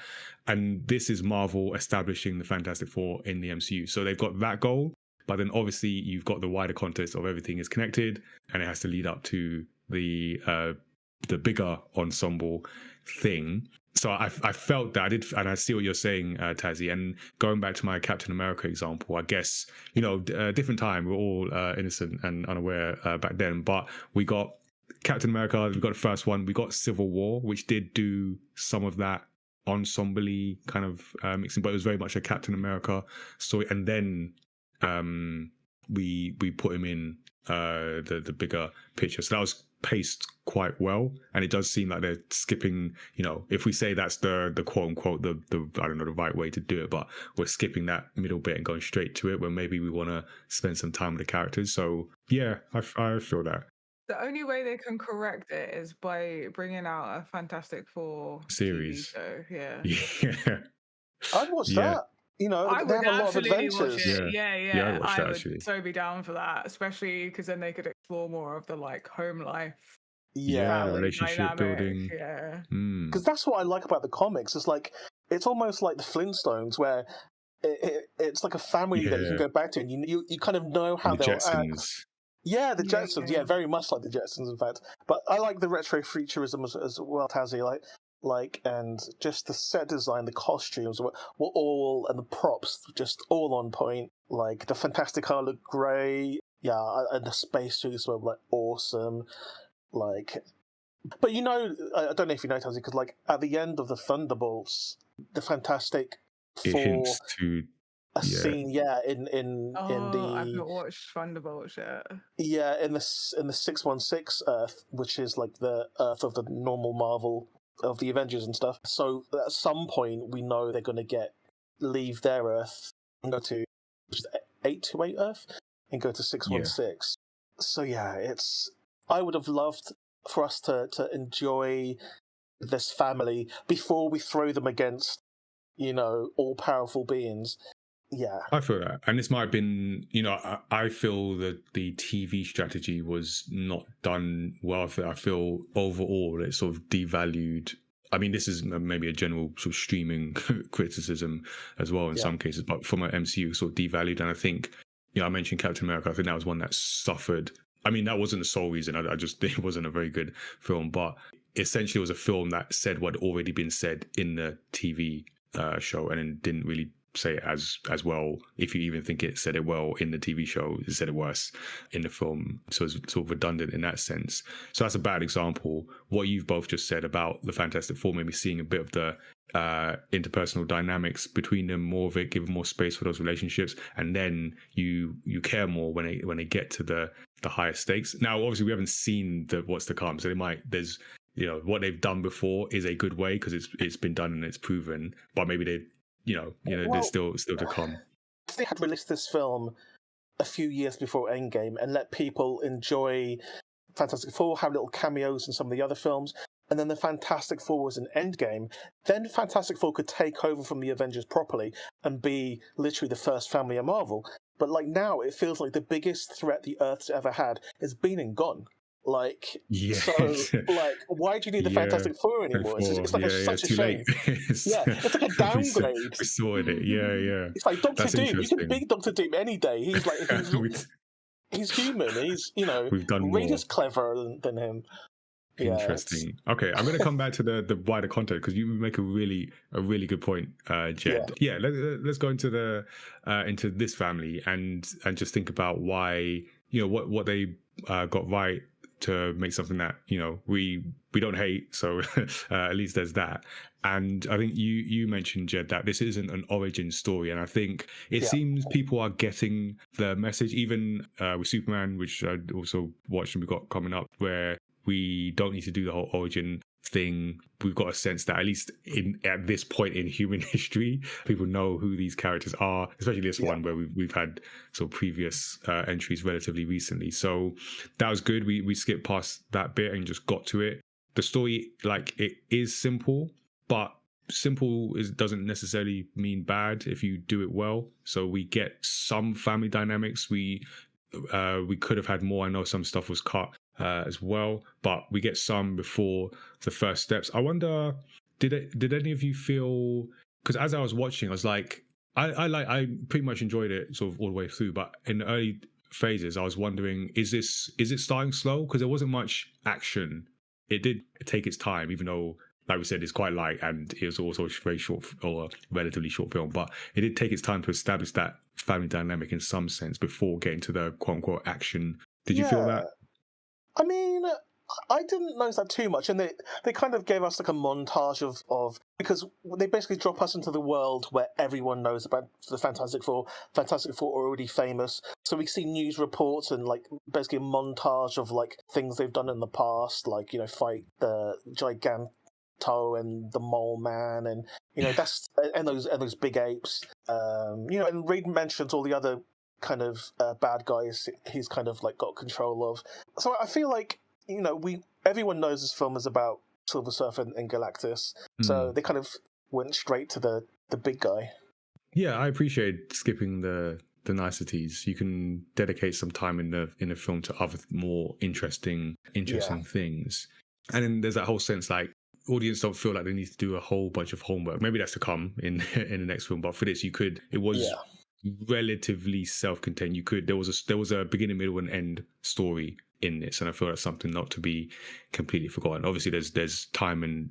And this is Marvel establishing the Fantastic Four in the MCU. So they've got that goal, but then obviously you've got the wider context of everything is connected, and it has to lead up to the bigger ensemble thing. So I felt that I did, and I see what you're saying, Tazzy. And going back to my Captain America example, I guess different time. We're all innocent and unaware back then, but we got Captain America. We got the first one. We got Civil War, which did do some of that ensemble kind of mixing, but it was very much a Captain America story. And then we put him in the bigger picture. So that was paced quite well, and it does seem like they're skipping, if we say that's the quote unquote the I don't know the right way to do it, but we're skipping that middle bit and going straight to it, where maybe we want to spend some time with the characters. So yeah, I feel that the only way they can correct it is by bringing out a Fantastic Four series. TV show. Yeah, I'd watch that. I they would have a lot of absolutely watch adventures. it. Yeah. I'd watch that, I would actually. so be down for that, especially because then they could explore more of the like home life. Yeah, relationship building. Yeah, because that's what I like about the comics. It's almost like the Flintstones, where it's like a family that you can go back to, and you kind of know how they'll Jetsons. act. Yeah, the Jetsons. Yeah, very much like the Jetsons, in fact. But I like the retro futurism as well, Tazzy. And just the set design, the costumes were all, and the props just all on point. Like the Fantastica look great. Yeah, and the spacesuits were like awesome. Like, but I don't know if you know, Tazzy, because like at the end of the Thunderbolts, the Fantastic It Four hints to scene, in the I've not watched Thunderbolts yet. Yeah, in the 616 Earth, which is like the Earth of the normal Marvel of the Avengers and stuff. So at some point, we know they're going to leave their Earth and go to 828 Earth and go to 616. So yeah, I would have loved for us to enjoy this family before we throw them against, all powerful beings. Yeah, I feel that, and this might have been, I feel that the TV strategy was not done well. I feel overall it sort of devalued. I mean, this is maybe a general sort of streaming criticism as well in some cases, but from an MCU sort of devalued. And I think, I mentioned Captain America. I think that was one that suffered. I mean, that wasn't the sole reason. I just it wasn't a very good film, but essentially it was a film that said what had already been said in the TV show, and then didn't really say it as well. If you even think it said it well in the TV show, it said it worse in the film. So it's sort of redundant in that sense. So that's a bad example. What you've both just said about the Fantastic Four, maybe seeing a bit of the interpersonal dynamics between them, more of it, give more space for those relationships, and then you care more when they get to the higher stakes. Now, obviously, we haven't seen what's to come, so there's what they've done before is a good way because it's been done and it's proven, but maybe they there's still to come. If they had released this film a few years before Endgame and let people enjoy Fantastic Four, have little cameos in some of the other films, and then the Fantastic Four was an Endgame, then Fantastic Four could take over from the Avengers properly and be literally the first family of Marvel. But like now, it feels like the biggest threat the Earth's ever had is been and gone. Like, so, like, why do you need the Fantastic Four anymore? It's like such a shame. It's like a downgrade. We sorted it. Yeah. It's like Doctor Doom. You can beat Doctor Doom any day. He's like, he's human. He's, we've done way more. Just cleverer than him. Interesting. Okay, I'm going to come back to the wider content because you make a really good point, Jed. Yeah, let's go into into this family and just think about why what they got right to make something that we don't hate. So at least there's that. And I think you mentioned, Jed, that this isn't an origin story, and I think it seems people are getting the message, even with Superman, which I also watched and we got coming up, where we don't need to do the whole origin thing. We've got a sense that at least at this point in human history, people know who these characters are, especially this one where we've had sort of previous entries relatively recently. So that was good. We skipped past that bit and just got to it. The story, like, it is simple, but simple doesn't necessarily mean bad if you do it well. So we get some family dynamics. We could have had more. I know some stuff was cut as well, but we get some before the first steps. I wonder, did any of you feel, because as I was watching, I was like, I pretty much enjoyed it sort of all the way through, but in the early phases I was wondering, is it starting slow? Because there wasn't much action. It did take its time, even though like we said, it's quite light, and it was also a very short or relatively short film, but it did take its time to establish that family dynamic in some sense before getting to the quote unquote action. Did you feel that? I mean, I didn't notice that too much, and they kind of gave us like a montage of because they basically drop us into the world where everyone knows about the Fantastic Four. Fantastic Four are already famous, so we see news reports and like basically a montage of like things they've done in the past, like fight the Giganto and the Mole Man, and that's and those big apes. And Reed mentions all the other kind of bad guys he's kind of like got control of. So I feel like everyone knows this film is about Silver Surfer and Galactus, so they kind of went straight to the big guy. Yeah, I appreciate skipping the niceties. You can dedicate some time in the film to other more interesting things, and then there's that whole sense like audience don't feel like they need to do a whole bunch of homework. Maybe that's to come in the next film, but for this, it was relatively self-contained. There was a beginning, middle, and end story in this, and I feel that's something not to be completely forgotten. Obviously, there's time and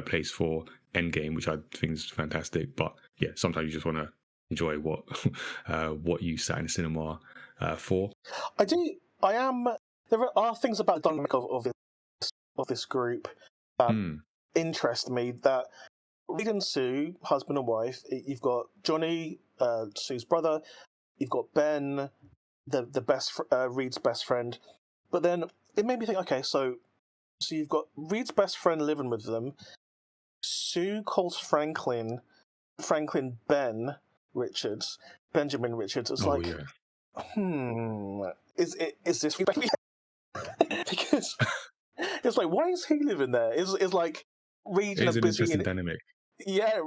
place for Endgame, which I think is fantastic. But yeah, sometimes you just want to enjoy what you sat in the cinema for. I do. I am. There are things about the dynamic of this group that interest me. That Reed and Sue, husband and wife. You've got Johnny, Sue's brother. You've got Ben, Reed's best friend. But then it made me think, okay, so you've got Reed's best friend living with them. Sue calls Franklin Benjamin Richards. It's is this Rebecca? Because it's like, why is he living there? It's like Reed's an busy interesting dynamic. Yeah,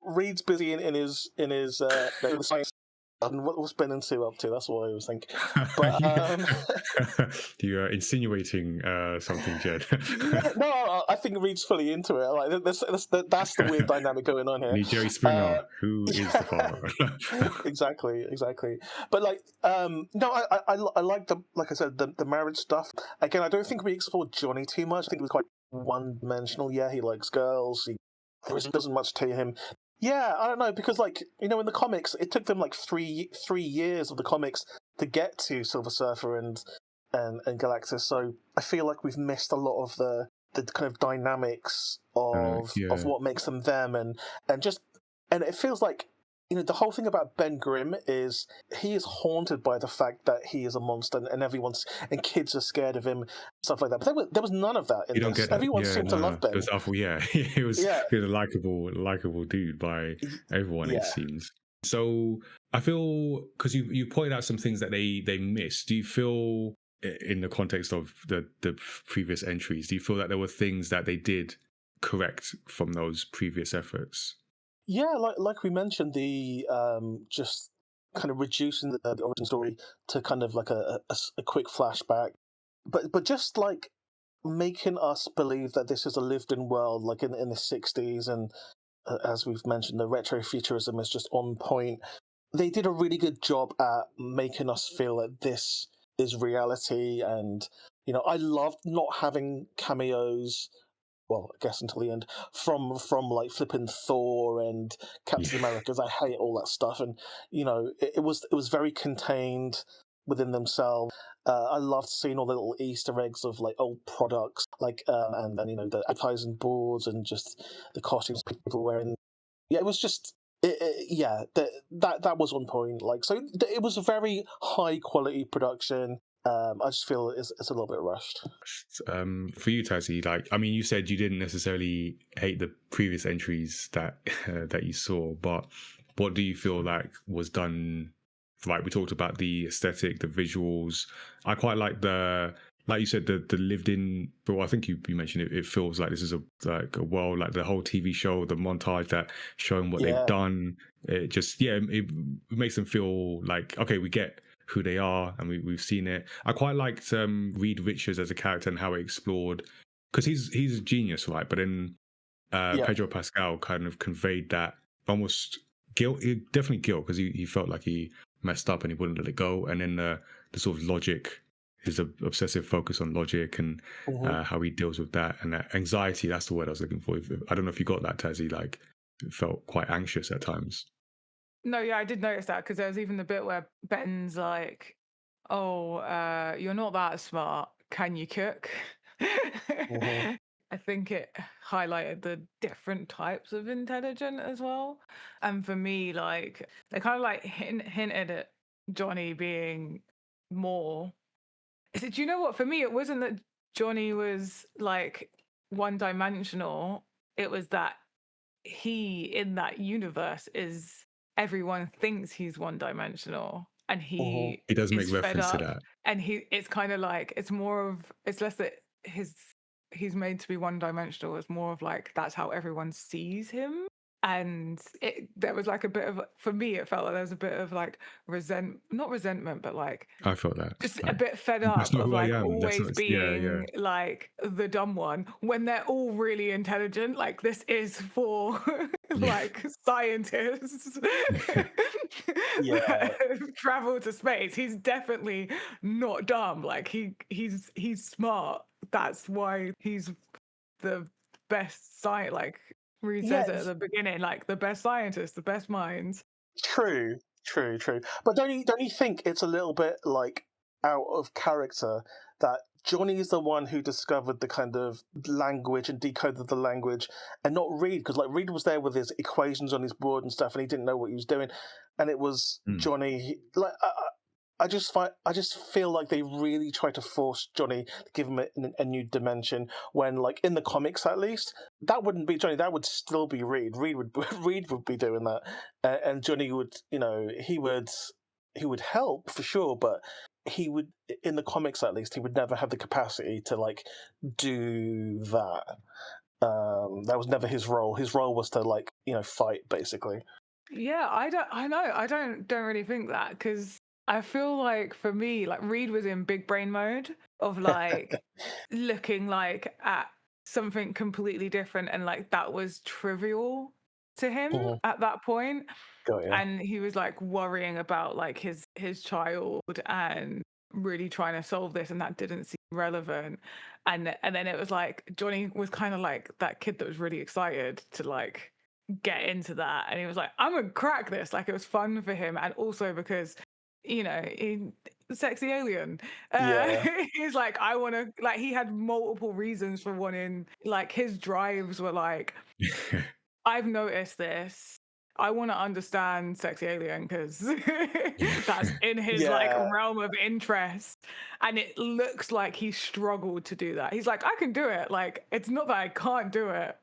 Reed's busy in his science. And what's Ben and Sue up to? That's what I was thinking. But you're insinuating something, Jed. No, I think Reed's fully into it. Like that's the weird dynamic going on here. Jerry Springer, who is the father? Exactly. But like, no, I like like I said, the marriage stuff. Again, I don't think we explored Johnny too much. I think it was quite one-dimensional. Yeah, he likes girls. There isn't much to him. Yeah, I don't know, because like in the comics, it took them like three years of the comics to get to Silver Surfer and Galactus. So I feel like we've missed a lot of the kind of dynamics of what makes them them, and it feels like the whole thing about Ben Grimm is he is haunted by the fact that he is a monster, and kids are scared of him, stuff like that. But there was none of that in this. Everyone seemed to love Ben. It was awful, he was a likable dude by everyone, it seems. So I feel, because you pointed out some things that they missed. Do you feel, in the context of the previous entries, do you feel that there were things that they did correct from those previous efforts? Yeah, like we mentioned, the just kind of reducing the origin story to kind of like a quick flashback, but just like making us believe that this is a lived-in world, like in the 60s, and as we've mentioned, the retrofuturism is just on point. They did a really good job at making us feel that this is reality, and I loved not having cameos. Well, I guess until the end, from like flipping Thor and Captain America, because I hate all that stuff, and it was very contained within themselves. I loved seeing all the little Easter eggs of like old products, like and the advertising boards and just the costumes people wearing. Yeah, it was just that was on point. Like, so it was a very high quality production. I just feel it's a little bit rushed. For you, Tazziii, like, I mean, you said you didn't necessarily hate the previous entries that that you saw, but what do you feel like was done right? We talked about the aesthetic, the visuals. I quite like like you said, the lived in. Well, I think you mentioned it. It feels like this is a world, like the whole TV show, the montage that showing what they've done. It just it makes them feel like, okay, we get who they are, and we've seen it. I quite liked Reed Richards as a character and how it explored, because he's a genius, right? But then Pedro Pascal kind of conveyed that almost guilt, definitely guilt, because he felt like he messed up and he wouldn't let it go, and then the sort of logic his obsessive focus on logic and Mhm. how he deals with that and that anxiety. That's the word I was looking for. I don't know if you got that, Tazzy. Like, it felt quite anxious at times. No, yeah, I did notice that because there's even the bit where Ben's like, "Oh, you're not that smart. Can you cook?" Mhm. I think it highlighted the different types of intelligent as well. And for me, like they kind of like hinted at Johnny being more. Do you know what? For me, it wasn't that Johnny was like one dimensional. It was that he in that universe is everyone thinks he's one dimensional and Mhm. he He does make is fed reference to up that. and it's kind of like it's less that he's made to be one dimensional. It's more of like that's how everyone sees him. And there was like a bit of, for me it felt like there was a bit of like not resentment, but like I felt that. just a Like, bit fed that's up not of who I like am. That's always not. Yeah, yeah. being like the dumb one when they're all really intelligent. Like this is for Yeah. like scientists Yeah. that have traveled to space. He's definitely not dumb. Like he's smart. That's why he's the best science. Like Reed says Yeah. it at the beginning, like the best scientists, the best minds. True, true. But don't you think it's a little bit like out of character that Johnny is the one who discovered the kind of language and decoded the language, and not Reed? Because like Reed was there with his equations on his board and stuff, and he didn't know what he was doing, and it was Mm. Johnny. Like I just feel like they really try to force Johnny to give him a new dimension. When, like in the comics, at least, that wouldn't be Johnny. That would still be Reed. Reed would Reed would be doing that, and Johnny would, he would help for sure, but he would, in the comics at least, he would never have the capacity to like do that. That was never his role. His role was to like fight basically. Yeah, I don't really think that because I feel like for me, like Reed was in big brain mode of like looking like at something completely different and like that was trivial to him Mhm. at that point. Got ya. And he was like worrying about like his child and really trying to solve this and that didn't seem relevant. And then it was like Johnny was kind of like that kid that was really excited to like get into that and he was like I'm gonna crack this. Like it was fun for him and also because sexy alien. Yeah. He's like I want to, like he had multiple reasons for wanting, like his drives were like I've noticed this. I want to understand sexy alien because that's in his like Yeah. realm of interest. And it looks like he struggled to do that. He's like, I can do it. Like, it's not that I can't do it,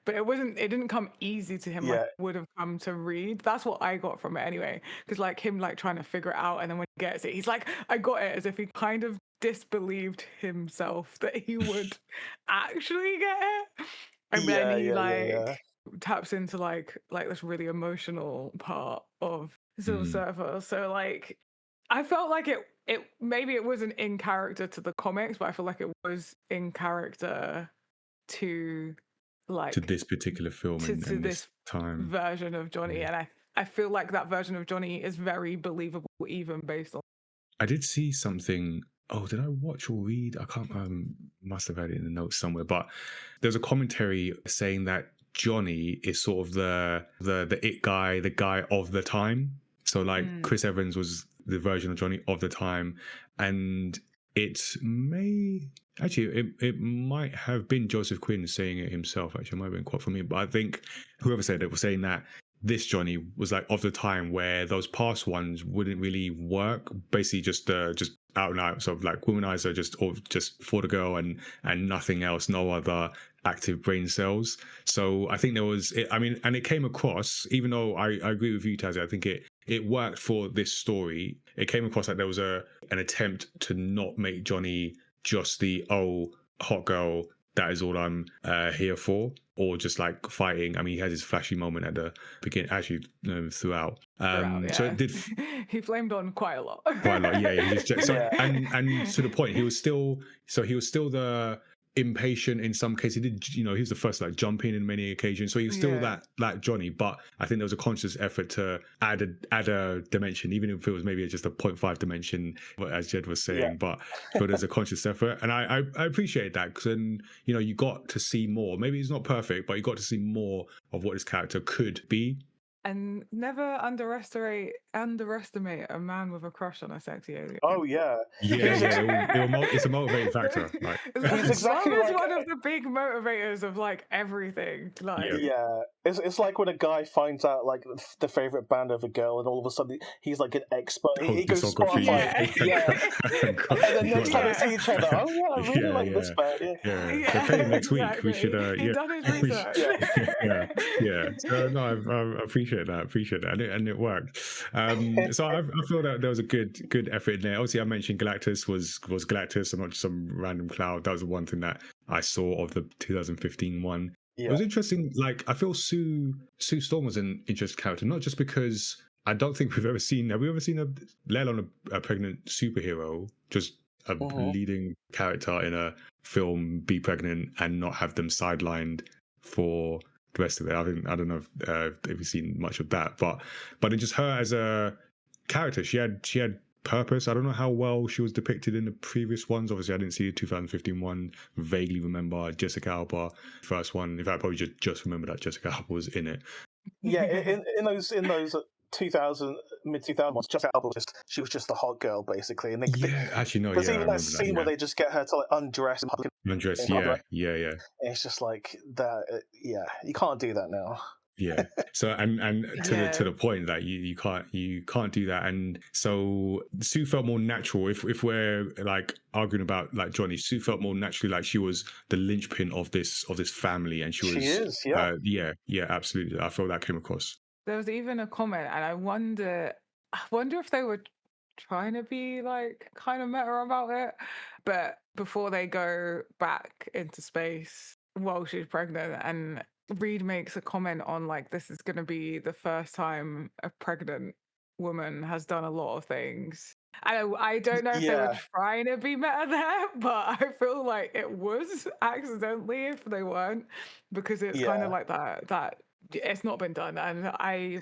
but it didn't come easy to him like Yeah. it would have come to Reed. That's what I got from it anyway. Because like him like trying to figure it out and then when he gets it, he's like, I got it, as if he kind of disbelieved himself that he would actually get it. And then Yeah. he Yeah. Yeah. like Yeah. taps into like this really emotional part of Silver Mm. Surfer. So like I felt like it maybe it wasn't in character to the comics, but I feel like it was in character to To like this particular film to and this this time. version of Johnny. Yeah. And I feel like that version of Johnny is very believable even based on. I did see something. Oh, did I watch or read? I can't. Must have had it in the notes somewhere. But there's a commentary saying that Johnny is sort of the it guy, the guy of the time. So like Chris Evans was the version of Johnny of the time, and it may actually it might have been Joseph Quinn saying it himself. Actually, it might have been quite from him. But I think whoever said it was saying that this Johnny was like of the time where those past ones wouldn't really work. Basically, just out and out sort of like womanizer, just for the girl and nothing else, no other active brain cells. So I think there was, I mean, and it came across. Even though I agree with you, Tazzy, I think it worked for this story. It came across like there was an attempt to not make Johnny just the hot girl. That is all I'm here for, or just like fighting. I mean, he had his flashy moment at the beginning, actually throughout. So it did He flamed on quite a lot. quite a lot. Yeah, he just so Yeah. and to the point, he was still the impatient in some cases. He did, he was the first to like jump in many occasions, so he was still that Johnny. But I think there was a conscious effort to add a dimension, even if it was maybe just a 0.5 dimension, as Jed was saying. But there's a conscious effort, and I appreciate that, because then you got to see more. Maybe it's not perfect, but you got to see more of what this character could be. And never underestimate a man with a crush on a sexy alien. Oh yeah, It's a motivating factor. Like, he's exactly love is like one of the big motivators of like everything. Like, it's like when a guy finds out like the favorite band of a girl, and all of a sudden he's like an expert. He goes Spotify, and then next time they see each other, oh yeah, I really like this band. They're playing next week. We should. He's done his research. So no, I appreciate that, and it worked. So I feel that there was a good effort in there. Obviously, I mentioned Galactus was Galactus, and not just some random cloud. That was the one thing that I saw of the 2015 one. It was interesting. Like, I feel Sue Storm was an interesting character, not just because I don't think we've ever seen. Have we ever seen let alone a pregnant superhero, just a leading character in a film be pregnant and not have them sidelined for the rest of it? I don't know if you've seen much of that, but in just her as a character, she had purpose. I don't know how well she was depicted in the previous ones. Obviously, I didn't see the 2015 one. Vaguely remember Jessica Alba, first one. In fact, probably just remember that Jessica Alba was in it. Yeah, in those 2000 mid-2000s ones, Jessica Alba she was just the hot girl basically. And actually no. There's Yeah, even that scene where they just get her to like undress and undress. Yeah. It's just like that. You can't do that now. So and to the point that you can't do that, and so Sue felt more natural. If we're like arguing about like Johnny, Sue felt more naturally like she was the linchpin of this family, and she is absolutely. I felt that came across. There was even a comment, and I wonder if they were trying to be like kind of meta about it, but before they go back into space while she's pregnant, and Reed makes a comment on like, this is going to be the first time a pregnant woman has done a lot of things. I don't know if they were trying to be meta there, but I feel like it was accidentally if they weren't, because it's kind of like that it's not been done. And I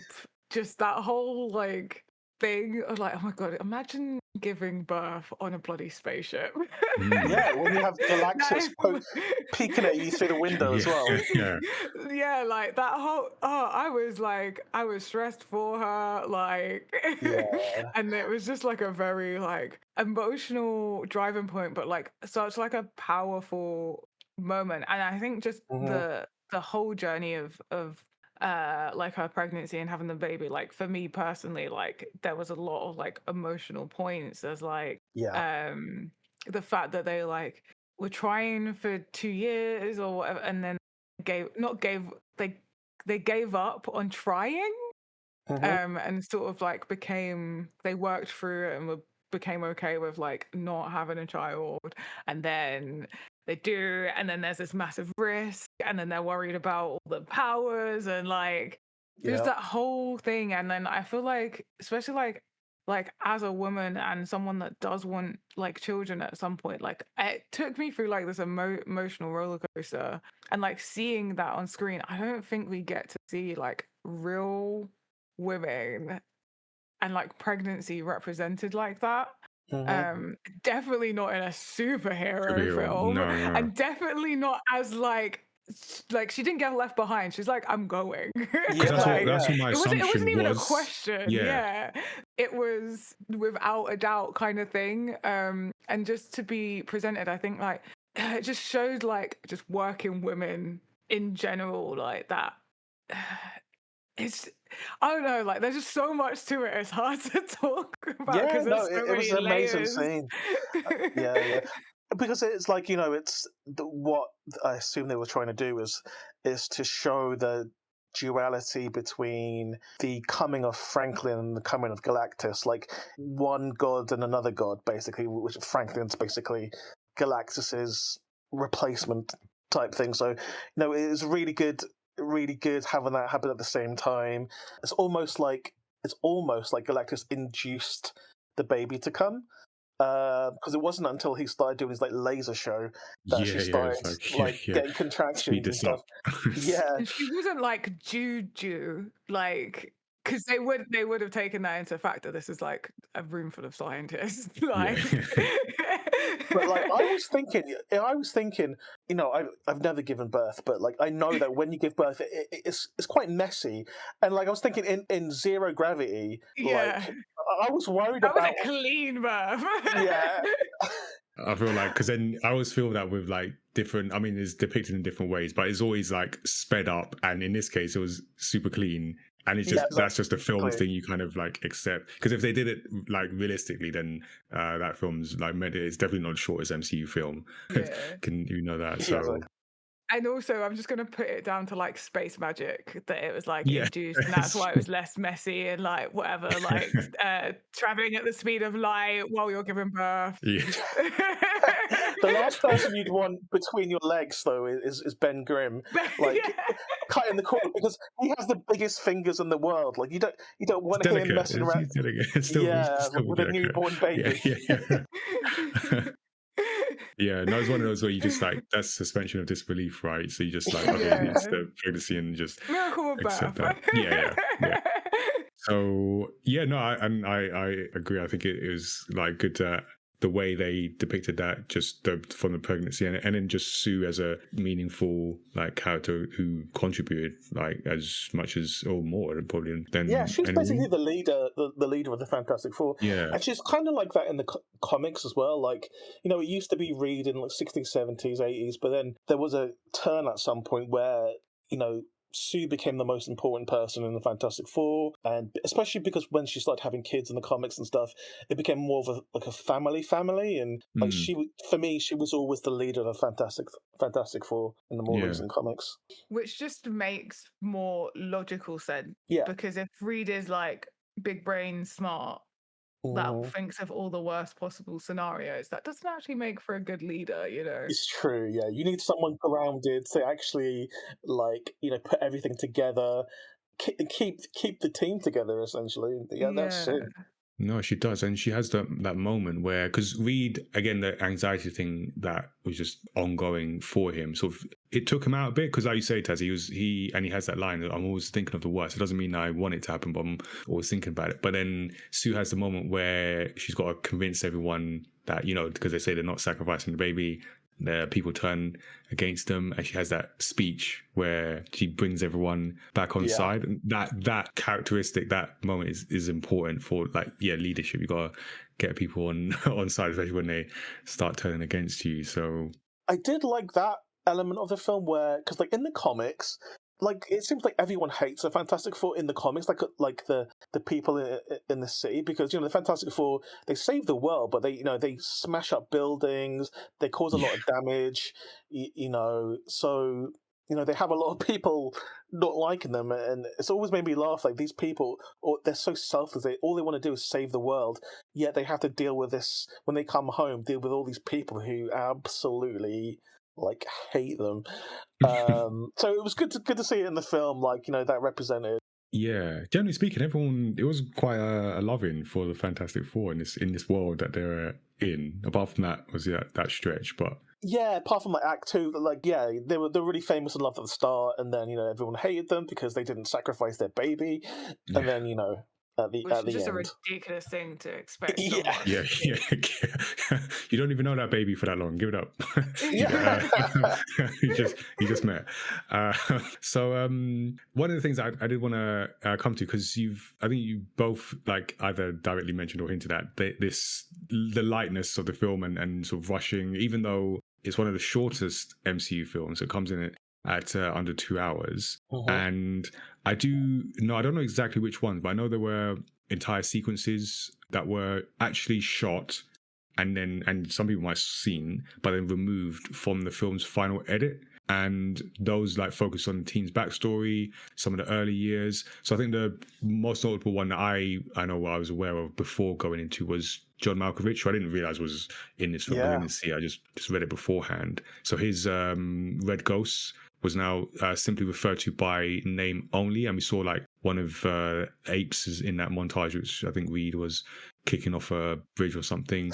just, that whole like thing of like, oh my God, imagine giving birth on a bloody spaceship. Yeah, when you have Galactus peeking at you through the window as well. Like that whole, I was stressed for her, like, and it was just like a very like emotional driving point, but like such like a powerful moment. And I think just the whole journey of like her pregnancy and having the baby, like for me personally, like there was a lot of like emotional points as like the fact that they like were trying for 2 years or whatever, and then they gave up on trying, and sort of like they worked through it and became okay with like not having a child, and then they do, and then there's this massive risk, and then they're worried about all the powers, and like there's that whole thing. And then I feel like, especially like as a woman and someone that does want like children at some point, like it took me through like this emotional roller coaster, and like seeing that on screen, I don't think we get to see like real women and like pregnancy represented like that. Definitely not in a superhero film, no. and definitely not as like she didn't get left behind. She's like, I'm going. That's what my assumption was. It wasn't even a question. It was without a doubt kind of thing. And just to be presented, I think like it just showed like just working women in general, like that. It's, I don't know, like there's just so much to it. It's hard to talk about because there's so many was an amazing layers. scene. Because it's like, it's what I assume they were trying to do is to show the duality between the coming of Franklin and the coming of Galactus, like one god and another god, basically, which Franklin's basically Galactus's replacement type thing. So, it was really good having that happen at the same time. It's almost like Galactus induced the baby to come. because it wasn't until he started doing his like laser show that she started it's getting speed contractions and this stuff. up. Yeah, And she wasn't like Juju, like, because they would have taken that into factor. This is like a room full of scientists, like. but like I was thinking, you know, I've never given birth, but like I know that when you give birth, it's quite messy, and like I was thinking in Zero Gravity, Yeah, like I was worried that was about, a clean birth. yeah. I feel like because then I always feel that with like different. I mean, it's depicted in different ways, but it's always like sped up. And in this case, it was super clean, and it's just Yeah, that's just a film exactly. thing you kind of like accept. Because if they did it like realistically, then that film's like it's definitely not the shortest MCU film. Yeah. Can you know that? Yeah, So exactly. And also, I'm just going to put it down to like space magic that it was like yeah, induced, and that's why it was less messy and like whatever, like traveling at the speed of light while you're giving birth. yeah. The last person you'd want between your legs, though, is Ben Grimm, like Yeah. cutting the cord because he has the biggest fingers in the world. Like you don't want him Delicate. messing around. It's delicate. It's still With a delicate. newborn baby. Yeah. Yeah, no, it's one of those where you just like that's suspension of disbelief, right? So you just like, okay, it's the pregnancy and just Miracle of accept birth. that. Yeah. So yeah, no, I agree. I think it was like good the way they depicted that just from the pregnancy and then just Sue as a meaningful like character who contributed like as much as or more probably than Yeah, she's anyone. basically the leader, the leader of the Fantastic Four. Yeah. And she's kind of like that in the comics as well. Like, you know, it used to be Reed in like 60s, 70s, 80s, but then there was a turn at some point where, you know, Sue became the most important person in the Fantastic Four, and especially because when she started having kids in the comics and stuff, it became more of a family, and like for me, she was always the leader of the Fantastic Four in the more recent comics. Which just makes more logical sense. Yeah. Because if Reed is like big brain smart, that thinks of all the worst possible scenarios, that doesn't actually make for a good leader, you know. It's true, yeah. You need someone grounded to actually, like, you know, put everything together, keep the team together. Essentially, yeah, that's it. No, she does, and she has that moment where, because Reed, again, the anxiety thing that was just ongoing for him, sort of, it took him out a bit. Because, like you say, Taz, he has that line that I'm always thinking of the worst. It doesn't mean I want it to happen, but I'm always thinking about it. But then Sue has the moment where she's got to convince everyone that, you know, because they say they're not sacrificing the baby. The people turn against them, and she has that speech where she brings everyone back on side. And that characteristic, that moment is important for like leadership. You gotta get people on side, especially when they start turning against you. So I did like that element of the film where, because like in the comics, like it seems like everyone hates the Fantastic Four in the comics, like the people in the city, because you know the Fantastic Four, they save the world, but they smash up buildings, they cause a lot of damage, you know, so you know they have a lot of people not liking them, and it's always made me laugh. Like these people, or they're so selfless, all they want to do is save the world, yet they have to deal with this when they come home, deal with all these people who absolutely like hate them. So it was good to see it in the film, like, you know, that represented. yeah, generally speaking, everyone, it was quite a loving for the Fantastic Four in this world that they're in. Apart from that was that stretch, but Yeah, apart from like Act 2, like yeah, they were really famous and loved at the start, and then you know everyone hated them because they didn't sacrifice their baby, and then you know at the Which is just end. a ridiculous thing to expect. Yeah. You don't even know that baby for that long. Give it up. You just met. So one of the things I did want to come to, because I think you both like either directly mentioned or hinted at the lightness of the film and sort of rushing, even though it's one of the shortest MCU films. It comes in at under 2 hours. And I don't know exactly which ones, but I know there were entire sequences that were actually shot and some people might have seen, but then removed from the film's final edit. and those like focus on the teen's backstory, some of the early years. So I think the most notable one that I know I was aware of before going into was John Malkovich, who I didn't realize was in this film. I didn't see. I just read it beforehand. So his Red Ghosts was now simply referred to by name only, and we saw like one of apes is in that montage, which I think Reed was kicking off a bridge or something.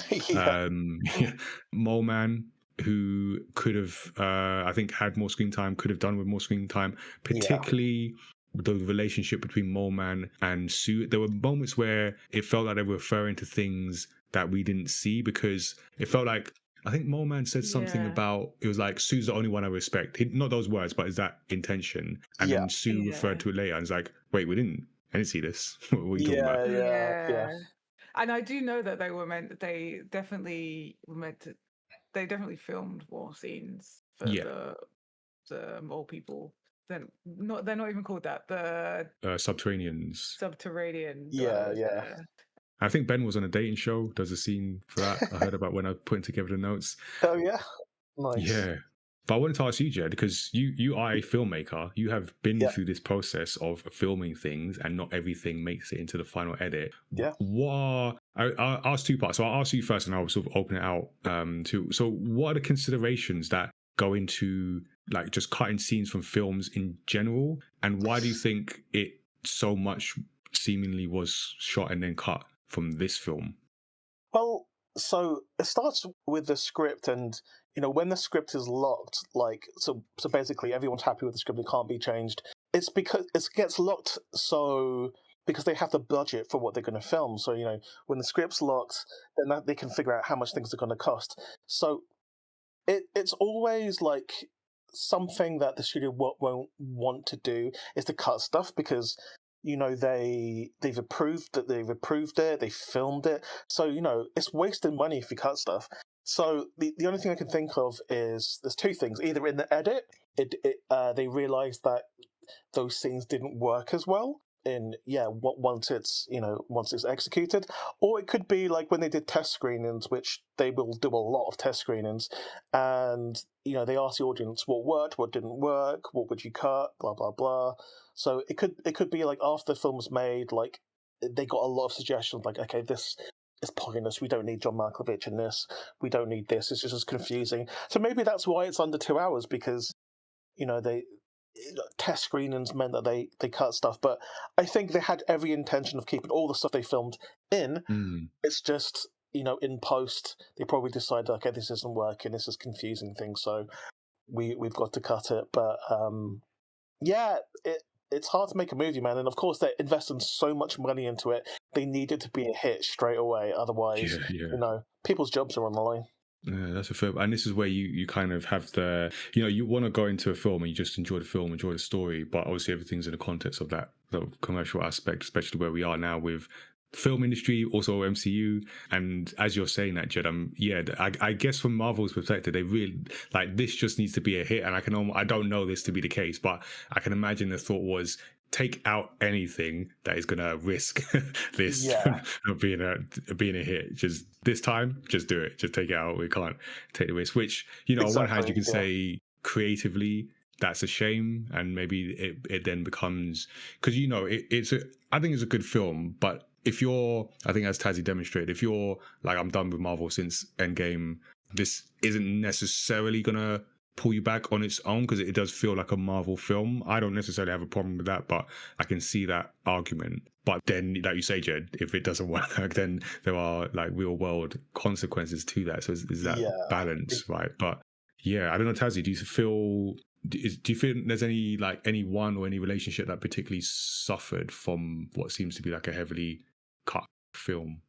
Mole Man, who could have, I think, had more screen time, could have done with more screen time, particularly the relationship between Mole Man and Sue. There were moments where it felt like they were referring to things that we didn't see, because it felt like, I think Mole Man said something about, it was like, Sue's the only one I respect. Not those words, but is that intention? And then Sue referred to it later and was like, wait, I didn't see this. What are you talking about? Yeah. And I do know that they definitely filmed more scenes for the mole people. They're not even called that. The Subterraneans. Yeah. I think Ben was on a dating show. There's a scene for that I heard about when I was putting together the notes. Oh yeah, nice. Yeah. But I wanted to ask you, Jed, because you are a filmmaker. You have been through this process of filming things, and not everything makes it into the final edit. Yeah. I'll ask two parts. So I'll ask you first, and I'll sort of open it out So what are the considerations that go into like just cutting scenes from films in general, and why do you think it so much seemingly was shot and then cut from this film? Well, so it starts with the script, and when the script is locked, like so basically everyone's happy with the script, it can't be changed. It's because it gets locked because they have the budget for what they're going to film. So when the script's locked, then they can figure out how much things are going to cost. So it's always like something that the studio won't want to do is to cut stuff, because they've approved it, they filmed it, so it's wasting money if you cut stuff. So the only thing I can think of is there's two things: either in the edit, they realized that those scenes didn't work as well once it's executed, or it could be like when they did test screenings, which they will do a lot of test screenings, and they ask the audience what worked, what didn't work, what would you cut, blah blah blah. So it could be like after the film was made, like they got a lot of suggestions, like, okay, this is pointless, we don't need John Malkovich in this, we don't need this, it's just confusing. So maybe that's why it's under 2 hours, because they test screenings meant that they cut stuff. But I think they had every intention of keeping all the stuff they filmed in. It's just in post they probably decided, okay, this isn't working, this is confusing things, so we've got to cut it. But it's hard to make a movie, man, and of course they're investing so much money into it, they need it to be a hit straight away, otherwise people's jobs are on the line. Yeah, that's a film. And this is where you kind of have the, you want to go into a film and you just enjoy the film, enjoy the story, but obviously everything's in the context of that commercial aspect, especially where we are now with film industry, also MCU. And as you're saying that, Jed, I guess from Marvel's perspective, they really, like, this just needs to be a hit. And I don't know this to be the case, but I can imagine the thought was, take out anything that is going to risk this of being a hit. Just this time, just do it. Just take it out. We can't take the risk. Which, on one hand, you can say creatively that's a shame, and maybe it then becomes, because I think it's a good film, but if you're, I think as Tazziii demonstrated, if you're like, I'm done with Marvel since Endgame, this isn't necessarily gonna pull you back on its own, because it does feel like a Marvel film. I don't necessarily have a problem with that, but I can see that argument. But then, like you say, Jed, if it doesn't work, then there are like real world consequences to that. So is that balance, right? But I don't know, Tazziii, do you feel there's any one or any relationship that particularly suffered from what seems to be like a heavily cut film?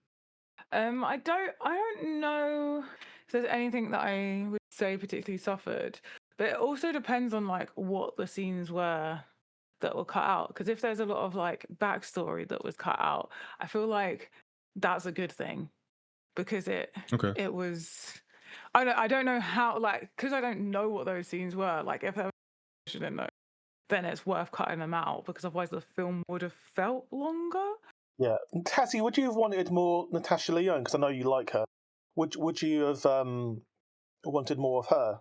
I don't know if there's anything that I would say particularly suffered, but it also depends on like what the scenes were that were cut out. Because if there's a lot of like backstory that was cut out, I feel like that's a good thing, because it was, I don't know how, like, because I don't know what those scenes were. Like, if I didn't know, then it's worth cutting them out, because otherwise the film would have felt longer. Yeah, Tazziii, would you have wanted more Natasha Lyonne? Because I know you like her. Would you have wanted more of her?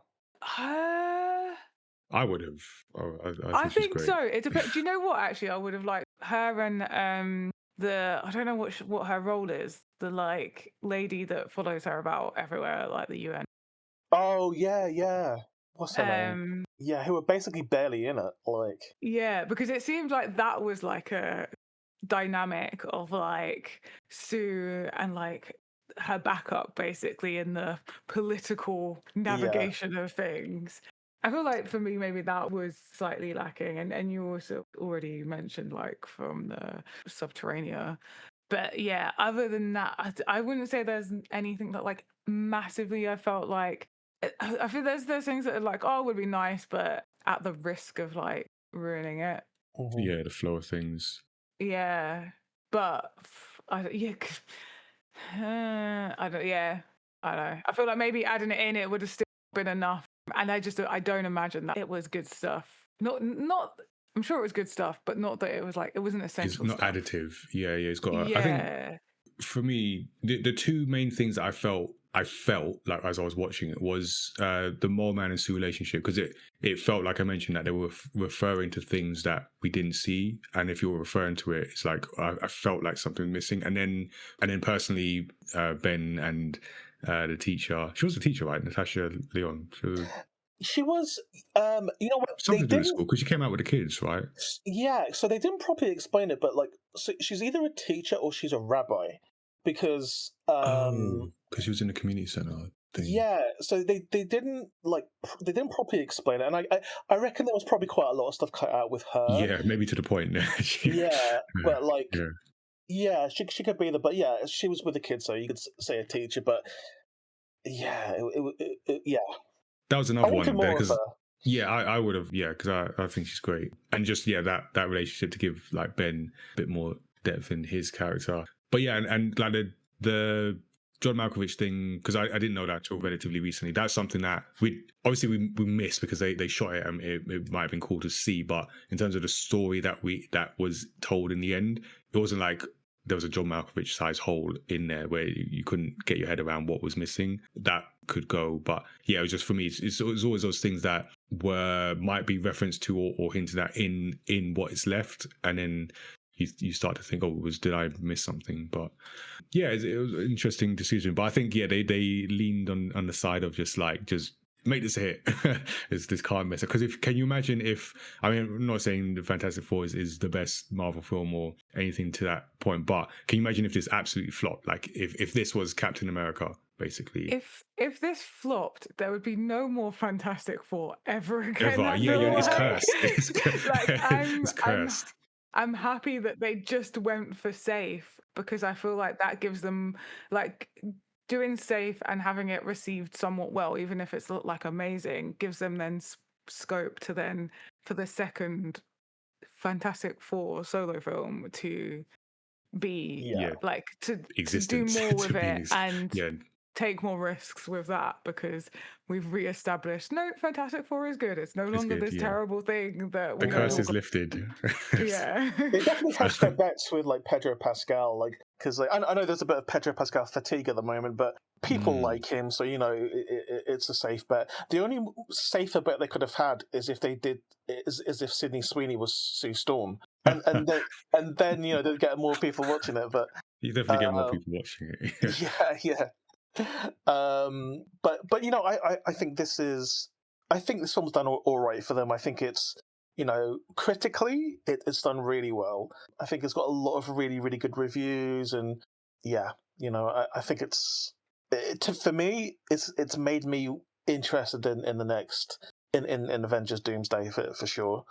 I would have. I I think she's think great. so. It depends. Do you know what? Actually, I would have liked her and the I don't know what her role is. The like lady that follows her about everywhere, like the UN. Oh yeah. What's her name? Um, Yeah, who were basically barely in it. Like, yeah, because it seemed like that was like a dynamic of like Sue and like her backup basically in the political yeah. navigation of things. I feel like for me maybe that was slightly lacking, and you also already mentioned like from the Subterranea. But yeah, other than that, I wouldn't say there's anything that like massively I felt like I feel there's things that are like, oh, it would be nice, but at the risk of like ruining it. Mhm. Yeah, the flow of things. Yeah, but yeah, I don't. Yeah, I don't know. I feel like maybe adding it in, it would have still been enough. And I don't imagine that it was good stuff. Not. I'm sure it was good stuff, but not that it was like it wasn't It's essential not stuff. additive. Yeah, it's got. I think Yeah. for me, the two main things that I felt like as I was watching it was the Mole Man and Sue relationship, because it felt like I mentioned that they were referring to things that we didn't see, and if you were referring to it, it's like I felt like something missing. And then personally, Ben and the teacher, she was the teacher, right? Natasha Leon. She was. You know what? They Something to do with didn't. school because she came out with the kids, right? Yeah, so they didn't properly explain it, but like, so she's either a teacher or she's a rabbi, because Oh, because she was in the community center thing. yeah, so they didn't like they didn't properly explain it, and I reckon there was probably quite a lot of stuff cut out with her. Yeah, maybe to the point. Yeah, but like, Yeah. yeah, she could be the, but yeah, she was with the kids, so you could say a teacher, but yeah, yeah, That was I another wanted one there more of because her. yeah, I would have, yeah, because I think she's great, and just yeah, that relationship to give like Ben a bit more depth in his character. But yeah, and like the John Malkovich thing, because I didn't know that until relatively recently. That's something that we missed because they shot it and it might have been cool to see, but in terms of the story that was told in the end, it wasn't like there was a John Malkovich size hole in there where you couldn't get your head around what was missing. That could go, but yeah, it was just for me. It's always those things that might be referenced to or hinted at in what is left, and then you start to think, oh, did I miss something? But yeah, it was an interesting decision. But I think yeah, they leaned on the side of just make this a hit. It's this can't mess up. Because can you imagine if, I mean, I'm not saying the Fantastic Four is the best Marvel film or anything to that point, but can you imagine if this absolutely flopped? Like if this was Captain America, basically. If this flopped, there would be no more Fantastic Four ever again. Ever. I Yeah, feel it's like. cursed. Like It's cursed. I'm happy that they just went for safe, because I feel like that gives them like doing safe and having it received somewhat well, even if it's not like amazing, gives them then scope to then for the second Fantastic Four solo film to be Yeah, Yeah, like to do existence. more with To be it and yeah, take more risks with that, because we've re-established no, Fantastic Four is good. It's no it's longer good. this Yeah, terrible thing that the we all curse is lifted. yeah. they definitely hedged their bets with like Pedro Pascal, like because like, I know there's a bit of Pedro Pascal fatigue at the moment, but people like him, so you know it's a safe bet. The only safer bet they could have had is if they did is if Sydney Sweeney was Sue Storm, and then you know they'd get more people watching it. But You definitely get more people watching it. yeah. But you know I think I think this film's done all right for them. I think it's, you know, critically it's done really well. I think it's got a lot of really good reviews, and yeah, you know, I think for me it's made me interested in the next in Avengers Doomsday for sure.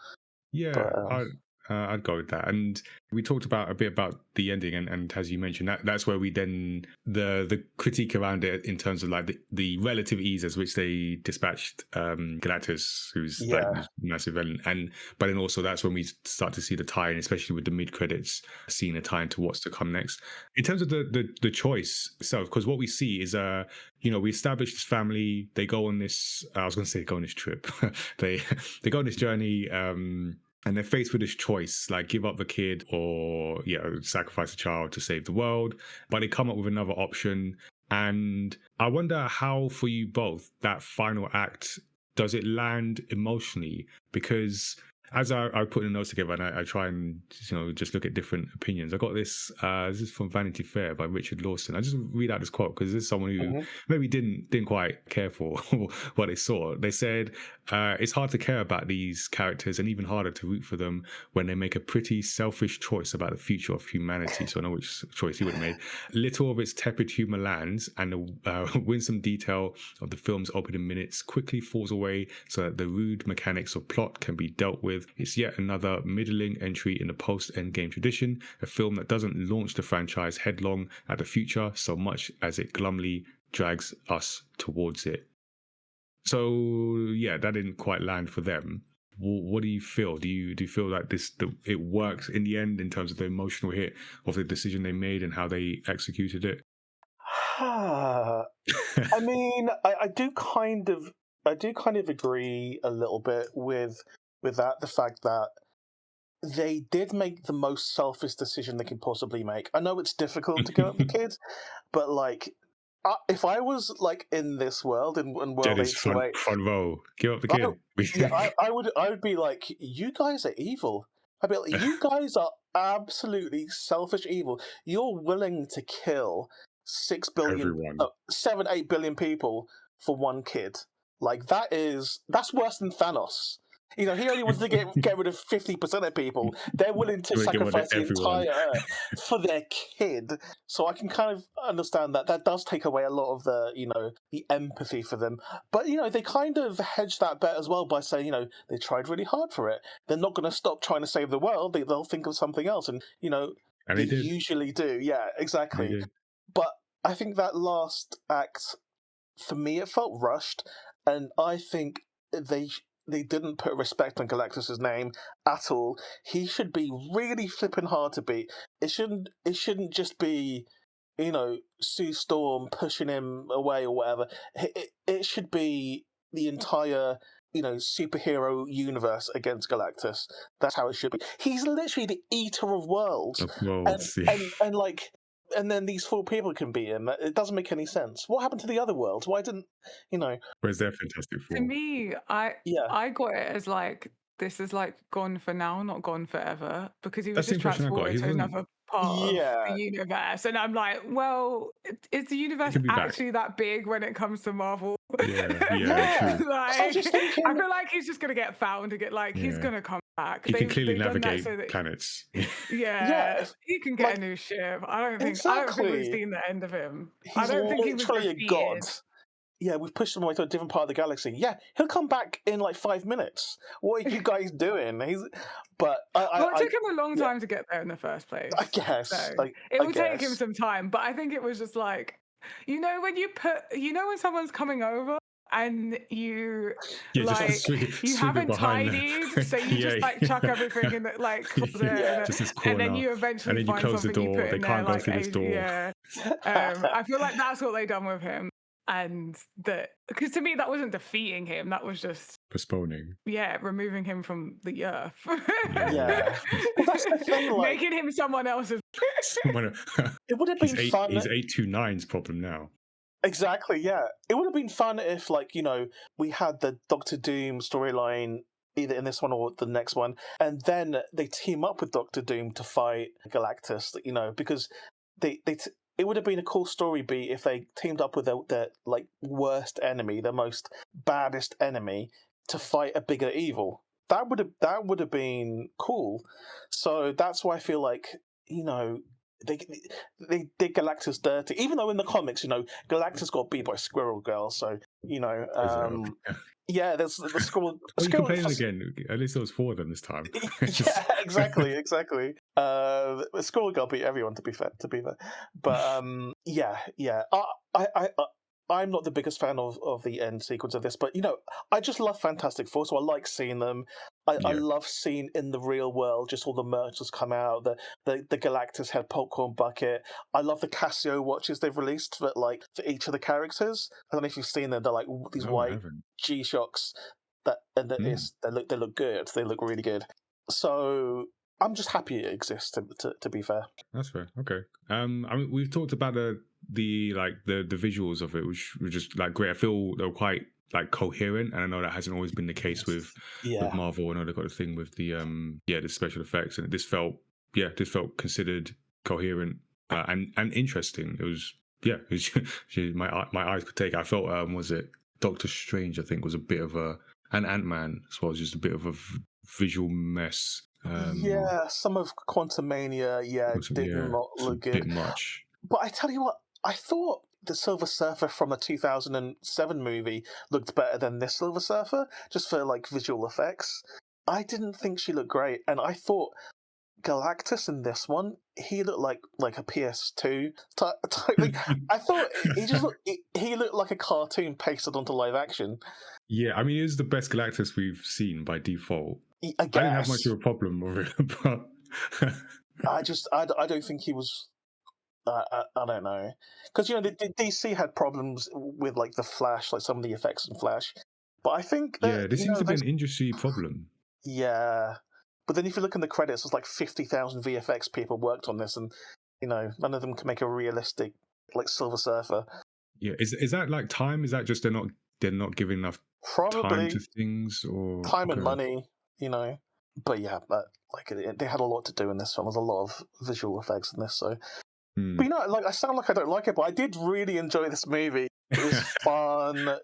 Yeah, But I'd go with that. And we talked a bit about the ending, and as you mentioned, that's where we then the critique around it in terms of like the relative ease as which they dispatched Galactus, who's like yeah, this massive villain, but then also that's when we start to see the tie-in, especially with the mid credits scene, a tie into what's to come next. In terms of the choice itself, because what we see is you know, we establish this family. They go on this. I was going to say go on this trip. they go on this journey. And they're faced with this choice, like give up the kid or, you know, sacrifice a child to save the world. But they come up with another option. And I wonder how, for you both, that final act does it land emotionally? Because as I put the notes together and I try and just look at different opinions, I got this. This is from Vanity Fair by Richard Lawson. I just read out this quote because this is someone who maybe didn't quite care for what they saw. They said it's hard to care about these characters and even harder to root for them when they make a pretty selfish choice about the future of humanity. So I know which choice he would have made. Little of its tepid humor lands, and the winsome detail of the film's opening minutes quickly falls away so that the rude mechanics of plot can be dealt with. It's yet another middling entry in the post-Endgame tradition, a film that doesn't launch the franchise headlong at the future so much as it glumly drags us towards it. So yeah, that didn't quite land for them. What do you feel? Do you feel like it works in the end in terms of the emotional hit of the decision they made and how they executed it? I mean, I do kind of agree a little bit with that. The fact that they did make the most selfish decision they can possibly make. I know it's difficult to give up the kids, but like, if I was like in this world in World Jed is 828, front row. Give up the kid. I would be like, you guys are evil. I'd be like, you guys are absolutely selfish evil. You're willing to kill 6 billion, Everyone. 7-8 billion people for one kid. Like that's worse than Thanos. He only wants to get rid of 50% of people. They're willing to sacrifice the entire Earth for their kid. So I can kind of understand that. That does take away a lot of the empathy for them. But they kind of hedge that bet as well by saying they tried really hard for it. They're not going to stop trying to save the world. They'll think of something else, and they usually do. Yeah, exactly. But I think that last act, for me, it felt rushed, and I think they didn't put respect on Galactus's name at all. He should be really flipping hard to beat. It shouldn't just be, Sue Storm pushing him away or whatever. It should be the entire, superhero universe against Galactus. That's how it should be. He's literally the eater of worlds. And then these 4 people can beat him. It doesn't make any sense. What happened to the other worlds? Why didn't, Where's their Fantastic Four? To me, I got it as like, this is like gone for now, not gone forever, because he was just transported to another part of the universe. And I'm like, well, is the universe actually that big when it comes to Marvel? Yeah, true. I feel like he's just going to get found and he's going to come back. He can clearly navigate planets. He can get a new ship. I don't think we've seen the end of him. I don't think he was defeated. A god. Yeah, we've pushed him away to a different part of the galaxy. Yeah, he'll come back in like 5 minutes. What are you guys doing? It took him a long time to get there in the first place. I guess. So it will take him some time, but I think it was just like, when someone's coming over and you haven't tidied, so you just chuck everything in the closet, and then you eventually find close something the door. They can't go through this door. Yeah. I feel like that's what they done with him. And because to me that wasn't defeating him, that was just postponing. Yeah, removing him from the earth. Yeah, well, that's the thing. Making him someone else's. It would have been fun. He's 829's problem now. Exactly. Yeah, it would have been fun if, we had the Doctor Doom storyline either in this one or the next one, and then they team up with Doctor Doom to fight Galactus. Because it would have been a cool story beat if they teamed up with their worst enemy, the most baddest enemy, to fight a bigger evil. That would have been cool. So that's why I feel like they did Galactus dirty, even though in the comics Galactus got beat by Squirrel Girl. So yeah, there's the Squirrel. Are you complaining again? At least there was 4 of them this time. Yeah, exactly. Squirrel Girl beat everyone, to be fair. But yeah. I'm not the biggest fan of the end sequence of this, but I just love Fantastic Four, so I like seeing them. I love seeing in the real world just all the merch that's come out. The Galactus head popcorn bucket. I love the Casio watches they've released for each of the characters. I don't know if you've seen them. They're like these white G-Shocks they look good. They look really good. So I'm just happy it exists. To be fair, that's fair. Okay. I we've talked about the visuals of it, which were just great. I feel they were quite like coherent, and I know that hasn't always been the case with Yeah. Marvel. I know they've got a thing with the the special effects, and this felt considered coherent and interesting. It was it was, my eyes could take it. I felt was it Doctor Strange? I think was a bit of and Ant-Man as well, just a bit of a visual mess. Yeah, some of Quantumania, did not it's a look good. bit much. But I tell you what, I thought the Silver Surfer from the 2007 movie looked better than this Silver Surfer, just for like visual effects. I didn't think she looked great, and I thought Galactus in this one, he looked like a PS2 type thing. I thought he looked like a cartoon pasted onto live action. Yeah, I mean, it is the best Galactus we've seen by default. I didn't have much of a problem with it, but I don't think he was. I don't know, because the DC had problems with like the Flash, like some of the effects in Flash, but I think that, this seems to be an industry problem. Yeah, but then if you look in the credits, there's like 50,000 VFX people worked on this, and none of them can make a realistic like Silver Surfer. Yeah, is that like time? Is that just they're not giving enough Probably time to things, or time and money, But yeah, they had a lot to do in this film. There's a lot of visual effects in this, so. But like I sound like I don't like it, but I did really enjoy this movie. It was fun,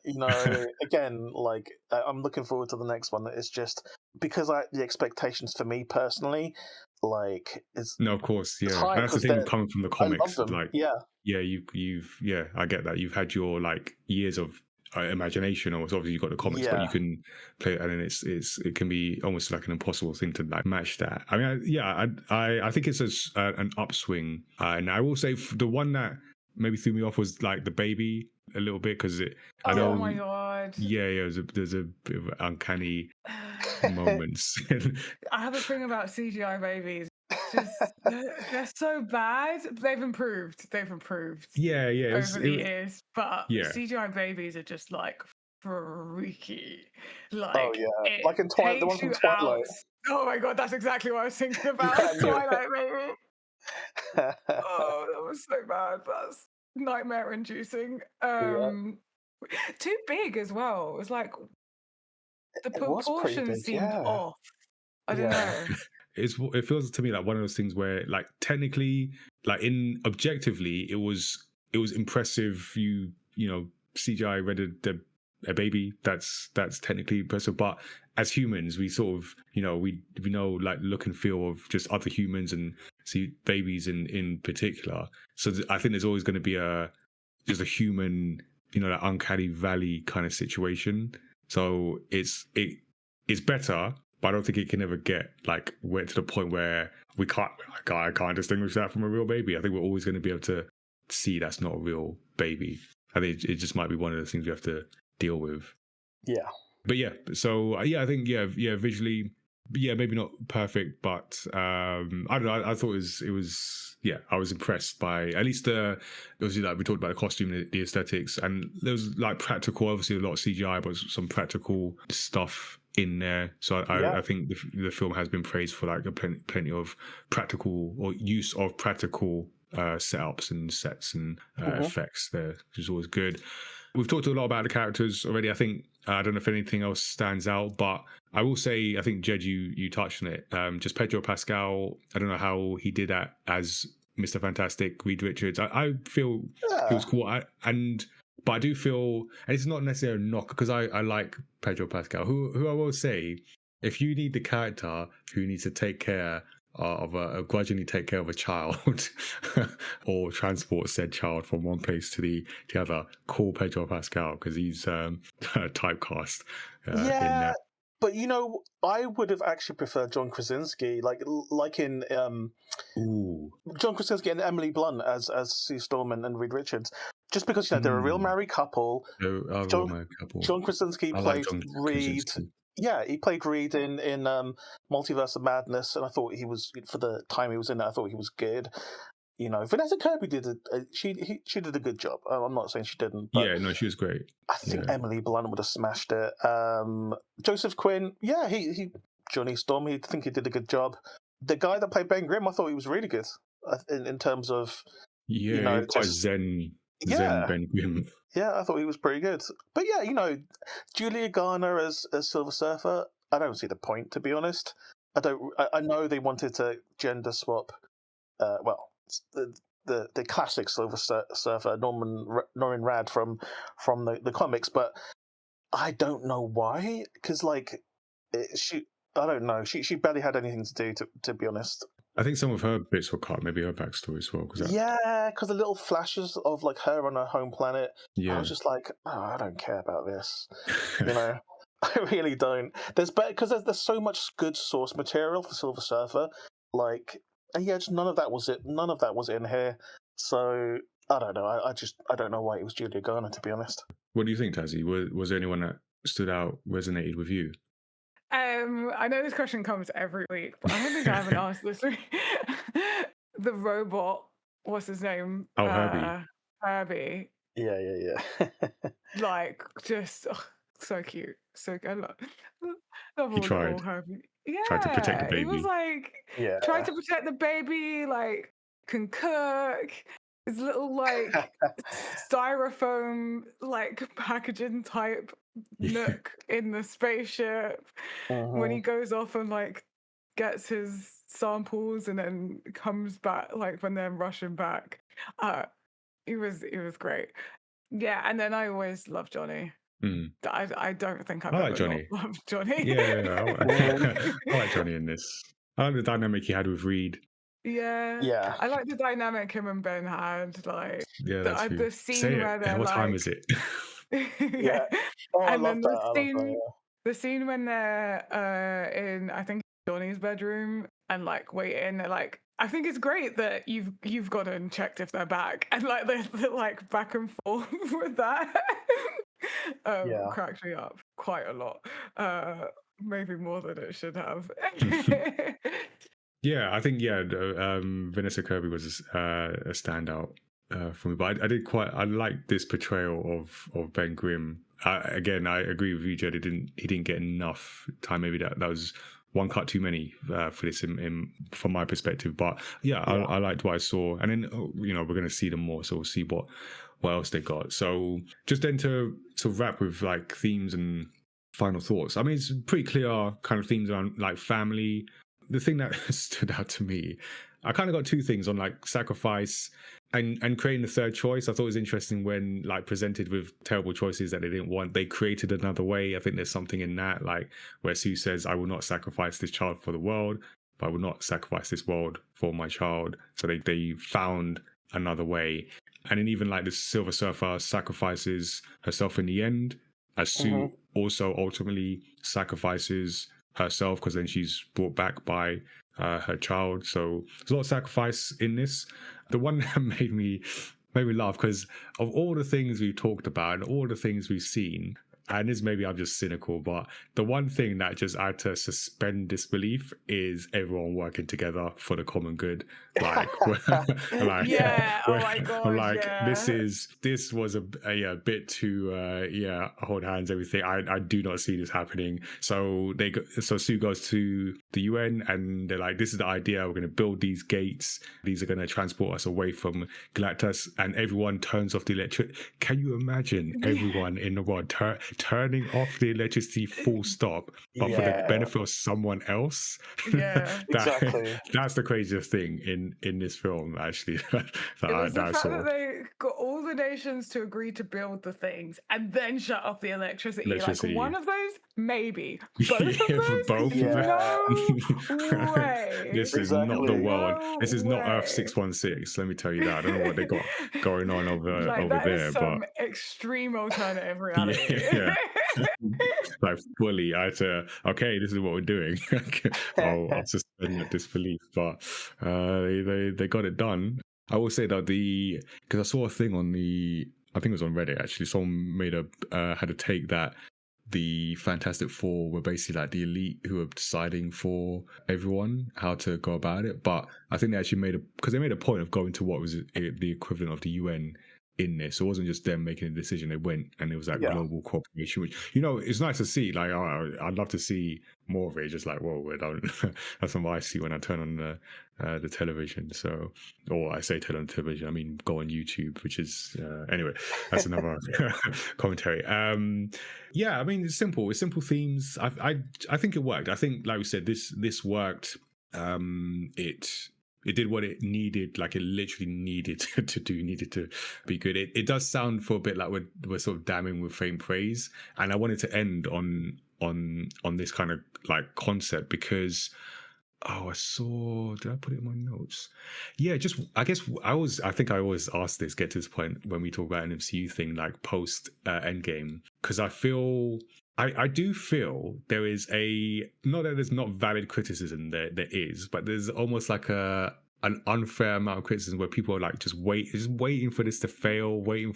Again, like I'm looking forward to the next one. It's just because the expectations for me personally, like, is no, of course, yeah. high, That's the thing coming from the comics. I love them. Like, yeah, you've I get that. You've had your like years of imagination, or obviously you've got the comics, but you can play it, and then it can be almost like an impossible thing to like match that. I mean, I think it's an upswing, and I will say the one that maybe threw me off was like the baby a little bit, because I know. Oh my god! Yeah, there's a bit of uncanny moments. I have a thing about CGI babies. Just they're so bad. They've improved. Yeah, over the years, but yeah. CGI babies are just like freaky. Like, oh yeah, like in Twilight, the one from Twilight. Oh my god, that's exactly what I was thinking about. Twilight, baby. Oh, that was so bad. That's nightmare-inducing. Too big as well. It was like the proportions seemed off. I don't know. It feels to me like one of those things where, like, technically, like objectively, it was impressive. You know, CGI rendered a baby. That's technically impressive. But as humans, we sort of, we know like look and feel of just other humans, and see babies in particular. So I think there's always going to be just a human, that uncanny valley kind of situation. So it's better. But I don't think it can ever get to the point where I can't distinguish that from a real baby. I think we're always going to be able to see that's not a real baby. I think it just might be one of the things we have to deal with. Yeah. But yeah, so I think visually, maybe not perfect, but I don't know. I thought it was I was impressed by at least obviously, like we talked about the costume, the aesthetics, and there was like practical, obviously a lot of CGI, but some practical stuff in there. So I think the film has been praised for like plenty of practical or use of practical setups and sets and effects there, which is always good. We've talked a lot about the characters already. I think I don't know if anything else stands out, but I will say I think Jed, you touched on it. Just Pedro Pascal. I don't know how he did that as Mr. Fantastic, Reed Richards. I feel he was cool, but I do feel, and it's not necessarily a knock, because I like Pedro Pascal, who I will say, if you need the character who needs to take care of grudgingly take care of a child or transport said child from one place to the other, call Pedro Pascal, because he's typecast in that. But I would have actually preferred John Krasinski, like in John Krasinski and Emily Blunt as Sue Storm and Reed Richards, just because they're a real married couple. John Krasinski played Reed. Yeah, he played Reed in Multiverse of Madness, and I thought he was, for the time he was in it, I thought he was good. Vanessa Kirby she did a good job. I'm not saying she didn't. But she was great. I think Emily Blunt would have smashed it. Joseph Quinn, he Johnny Storm, I think he did a good job. The guy that played Ben Grimm, I thought he was really good in terms of quite zen Zen Yeah, Ben Grimm. yeah, I thought he was pretty good. But yeah, Julia Garner as Silver Surfer, I don't see the point, to be honest. I know they wanted to gender swap. Well, the classic Silver Surfer Norman Rad from the comics, but I don't know why. Because she, I don't know. She barely had anything to do, to be honest. I think some of her bits were cut, maybe her backstory as well. Yeah, because the little flashes of her on her home planet, I was Yeah. just like, oh, I don't care about this. I really don't. There's so much good source material for Silver Surfer, and yeah, just none of that was it. None of that was in here. So I don't know. I don't know why it was Julia Garner, to be honest. What do you think, Tazzy? Was there anyone that stood out, resonated with you? I know this question comes every week, but I don't think I haven't asked this week. The robot, what's his name? Oh, Herbie. Herbie. Yeah. Just so cute, so good. Love He all tried. little Herbie. Tried to protect the Yeah, he was baby. Yeah. trying to protect the baby. Can cook. His little styrofoam packaging type nook in the spaceship when he goes off and gets his samples and then comes back when they're rushing back. It was great. Yeah, and then I always love Johnny. I don't think I've I like ever Johnny. not loved Johnny. Yeah, I like Johnny in this. I like the dynamic he had with Reed. Yeah. I like the dynamic him and Ben had. Yeah, that's true. The scene Say where it. they're What time is it? Yeah. Oh, I and love then that. I love that, the scene when they're in, I think, Johnny's bedroom and waiting. They're I think it's great that you've gone and checked if they're back, and they're back and forth with that. Cracked me up quite a lot. Maybe more than it should have. Yeah, I think Vanessa Kirby was a standout for me. But I liked this portrayal of Ben Grimm. Again, I agree with you, Jed. He didn't get enough time. Maybe that was one cut too many for this from my perspective. But I liked what I saw, and then we're going to see them more, so we'll see what else they got. So just then to wrap with themes and final thoughts. I mean, it's pretty clear kind of themes around family. The thing that stood out to me, I kind of got two things on sacrifice and creating the third choice. I thought it was interesting when presented with terrible choices that they didn't want, they created another way. I think there's something in that, where Sue says, I will not sacrifice this child for the world, but I will not sacrifice this world for my child. So they found another way. And then even the Silver Surfer sacrifices herself in the end, as Sue also ultimately sacrifices herself, because then she's brought back by her child. So there's a lot of sacrifice in this. The one that made me laugh, because of all the things we've talked about and all the things we've seen, and this maybe I'm just cynical, but the one thing that just I had to suspend disbelief is everyone working together for the common good. Oh my god! This was a bit too hold hands, everything. I do not see this happening. So Sue goes to the UN and they're like, this is the idea. We're going to build these gates. These are going to transport us away from Galactus, and everyone turns off the electric. Can you imagine everyone in the world turning off the electricity full stop, but for the benefit of someone else? Yeah, exactly. That's the craziest thing in this film, actually. It was the fact that they got all the nations to agree to build the things and then shut off the electricity. One of those, maybe. Both of those? No way. This is not the world. No this is not way. Earth 616. Let me tell you that. I don't know what they got going on over that there, is some extreme alternative reality. Fully, I had to. Okay, this is what we're doing. I'll suspend that disbelief, but they got it done. I will say that because I saw a thing on I think it was on Reddit actually. Someone had a take that the Fantastic Four were basically the elite who were deciding for everyone how to go about it. But I think they actually because they made a point of going to what was the equivalent of the UN in this. It wasn't just them making a decision. They went and it was that Yeah. global cooperation, which, it's nice to see. Like, I'd love to see more of it. Just like, whoa, I don't, that's what I see when I turn on the television. So, or I say turn on television, I mean, go on YouTube, which is, anyway, that's another commentary. Yeah, I mean, it's simple. It's simple themes. I think it worked. I think, like we said, this worked. It did what it needed, like it literally needed to do, needed to be good. It does sound for a bit like we're sort of damning with faint praise, and I wanted to end on this kind of like concept because did I put it in my notes? Yeah, just I guess I think I always ask this, get to this point when we talk about an MCU thing like post Endgame, because I do feel there is not that there's not valid criticism, there is, but there's almost like an unfair amount of criticism where people are like just waiting for this to fail, waiting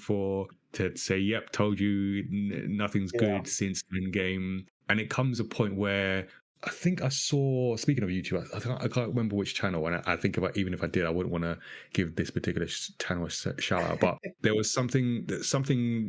to say, yep, told you nothing's good since Endgame. And it comes a point where I think I saw, speaking of YouTube, I can't remember which channel, and I think about, even if I did, I wouldn't want to give this particular channel a shout out, but there was something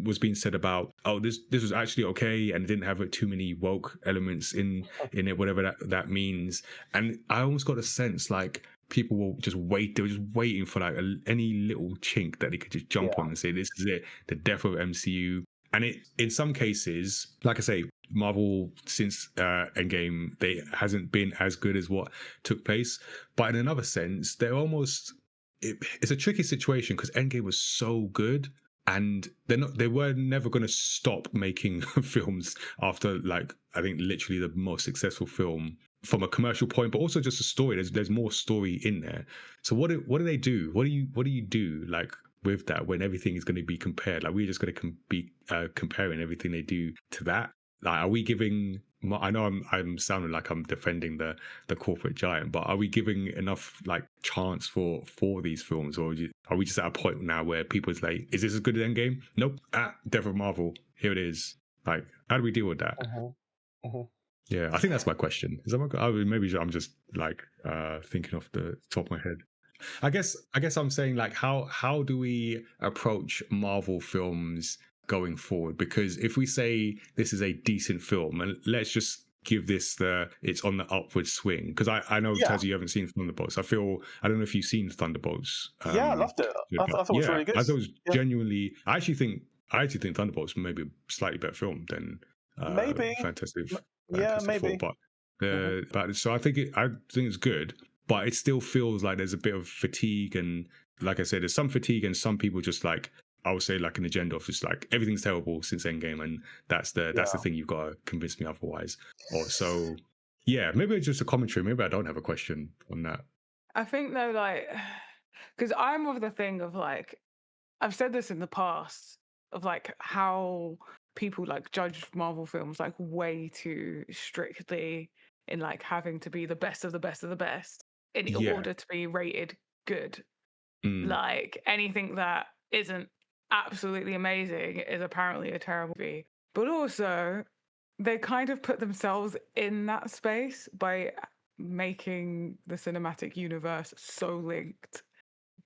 was being said about, this was actually okay, and it didn't have too many woke elements in it, whatever that means. And I almost got a sense like people will just wait. They were just waiting for like any little chink that they could just jump on and say, this is it, the death of MCU. And it, in some cases, like I say, Marvel since Endgame, they hasn't been as good as what took place. But in another sense, they're almost. It's a tricky situation because Endgame was so good, and they were never going to stop making films after, like, I think literally the most successful film from a commercial point, but also just a story. There's more story in there. So what do they do? What do you do like with that when everything is going to be compared? Like, we're just going to be comparing everything they do to that. Like, are we giving? I know I'm sounding like I'm defending the corporate giant, but are we giving enough like chance for these films, or are we just at a point now where people's like, is this as good as Endgame? Nope. Death of Marvel. Here it is. Like, how do we deal with that? Yeah, I think that's my question. Maybe I'm just like thinking off the top of my head. I guess I'm saying, like, how do we approach Marvel films going forward? Because if we say this is a decent film, and let's just give this it's on the upward swing, because I know, Tazzy, you haven't seen Thunderbolts. I don't know if you've seen Thunderbolts. I loved it. I thought it was really good. I thought it was genuinely. I actually think Thunderbolts may be a slightly better film than maybe Fantastic maybe. Four, but so I think it's good, but it still feels like there's a bit of fatigue, and like I said, there's some fatigue, and some people just like, I would say, like an agenda of just like everything's terrible since Endgame, and that's the thing, you've got to convince me otherwise. Or so, yeah, maybe it's just a commentary. Maybe I don't have a question on that. I think though, like, because I'm of the thing of like, I've said this in the past of like how people like judge Marvel films like way too strictly in like having to be the best of the best of the best in order to be rated good. Like, anything that isn't absolutely amazing is apparently a terrible movie. But also, they kind of put themselves in that space by making the cinematic universe so linked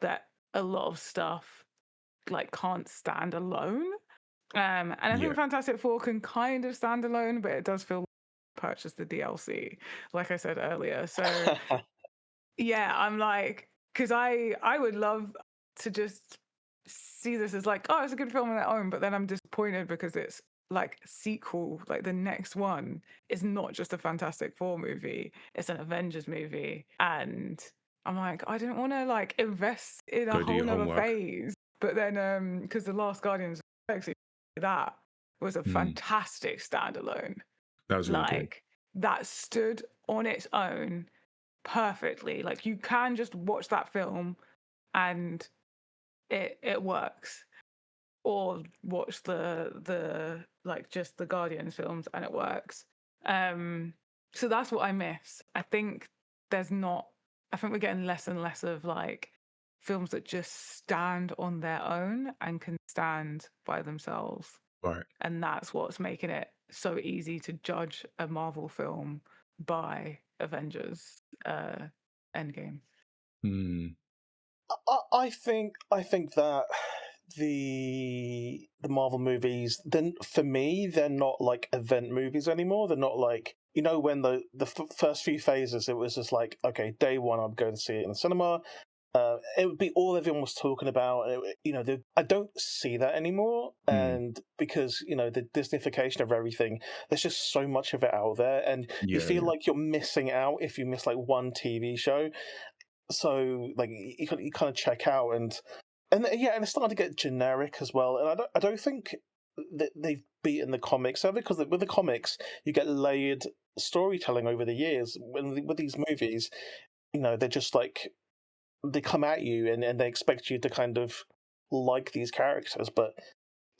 that a lot of stuff like can't stand alone. And I think Fantastic Four can kind of stand alone, but it does feel like purchase the DLC, like I said earlier. So yeah, I'm like, because I would love to just see this as like, oh, it's a good film on its own, but then I'm disappointed because it's like sequel, like the next one is not just a Fantastic Four movie, it's an Avengers movie. And I'm like, I didn't want to like invest in a whole nother phase. But then because The Last Guardians, actually, that was a fantastic standalone. That was really like good. That stood on its own perfectly. Like, you can just watch that film and it works, or watch the like just the Guardians films and it works. So that's what I miss. I think we're getting less and less of like films that just stand on their own and can stand by themselves. Right. And that's what's making it so easy to judge a Marvel film by Avengers Endgame. I think that the Marvel movies, then for me, they're not like event movies anymore. They're not like, when the first few phases, it was just like, okay, day one, I'd go to see it in the cinema. It would be all everyone was talking about. I don't see that anymore, and because the Disneyfication of everything, there's just so much of it out there, and you Yeah, feel like you're missing out if you miss like one TV show. So like you kind of check out, and it's starting to get generic as well. And I don't think that they've beaten the comics ever, because with the comics you get layered storytelling over the years. With these movies, they're just like, they come at you and they expect you to kind of like these characters, but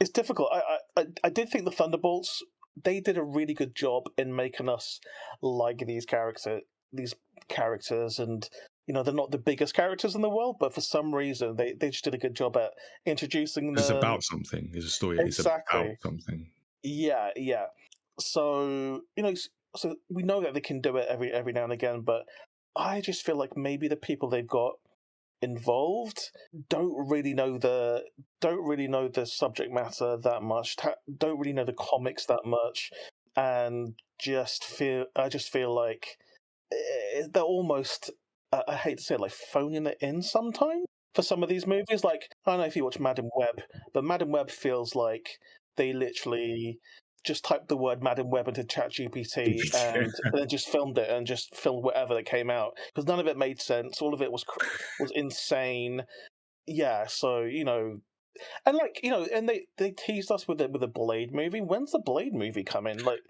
it's difficult. I did think the Thunderbolts, they did a really good job in making us like these characters, and they're not the biggest characters in the world, but for some reason they just did a good job at introducing it's them. about something. It's a story. It's about Exactly. something. Yeah, yeah. So so we know that they can do it every now and again, but I just feel like maybe the people they've got involved don't really know the subject matter that much, don't really know the comics that much, and I just feel like they're almost, I hate to say it, like phoning it in sometimes for some of these movies. Like, I don't know if you watch Madam Web, but Madam Web feels like they literally just typed the word Madam Web into ChatGPT and then just filmed it and just filmed whatever that came out, because none of it made sense. All of it was insane. Yeah, so and like and they teased us with the Blade movie. When's the Blade movie coming? Like,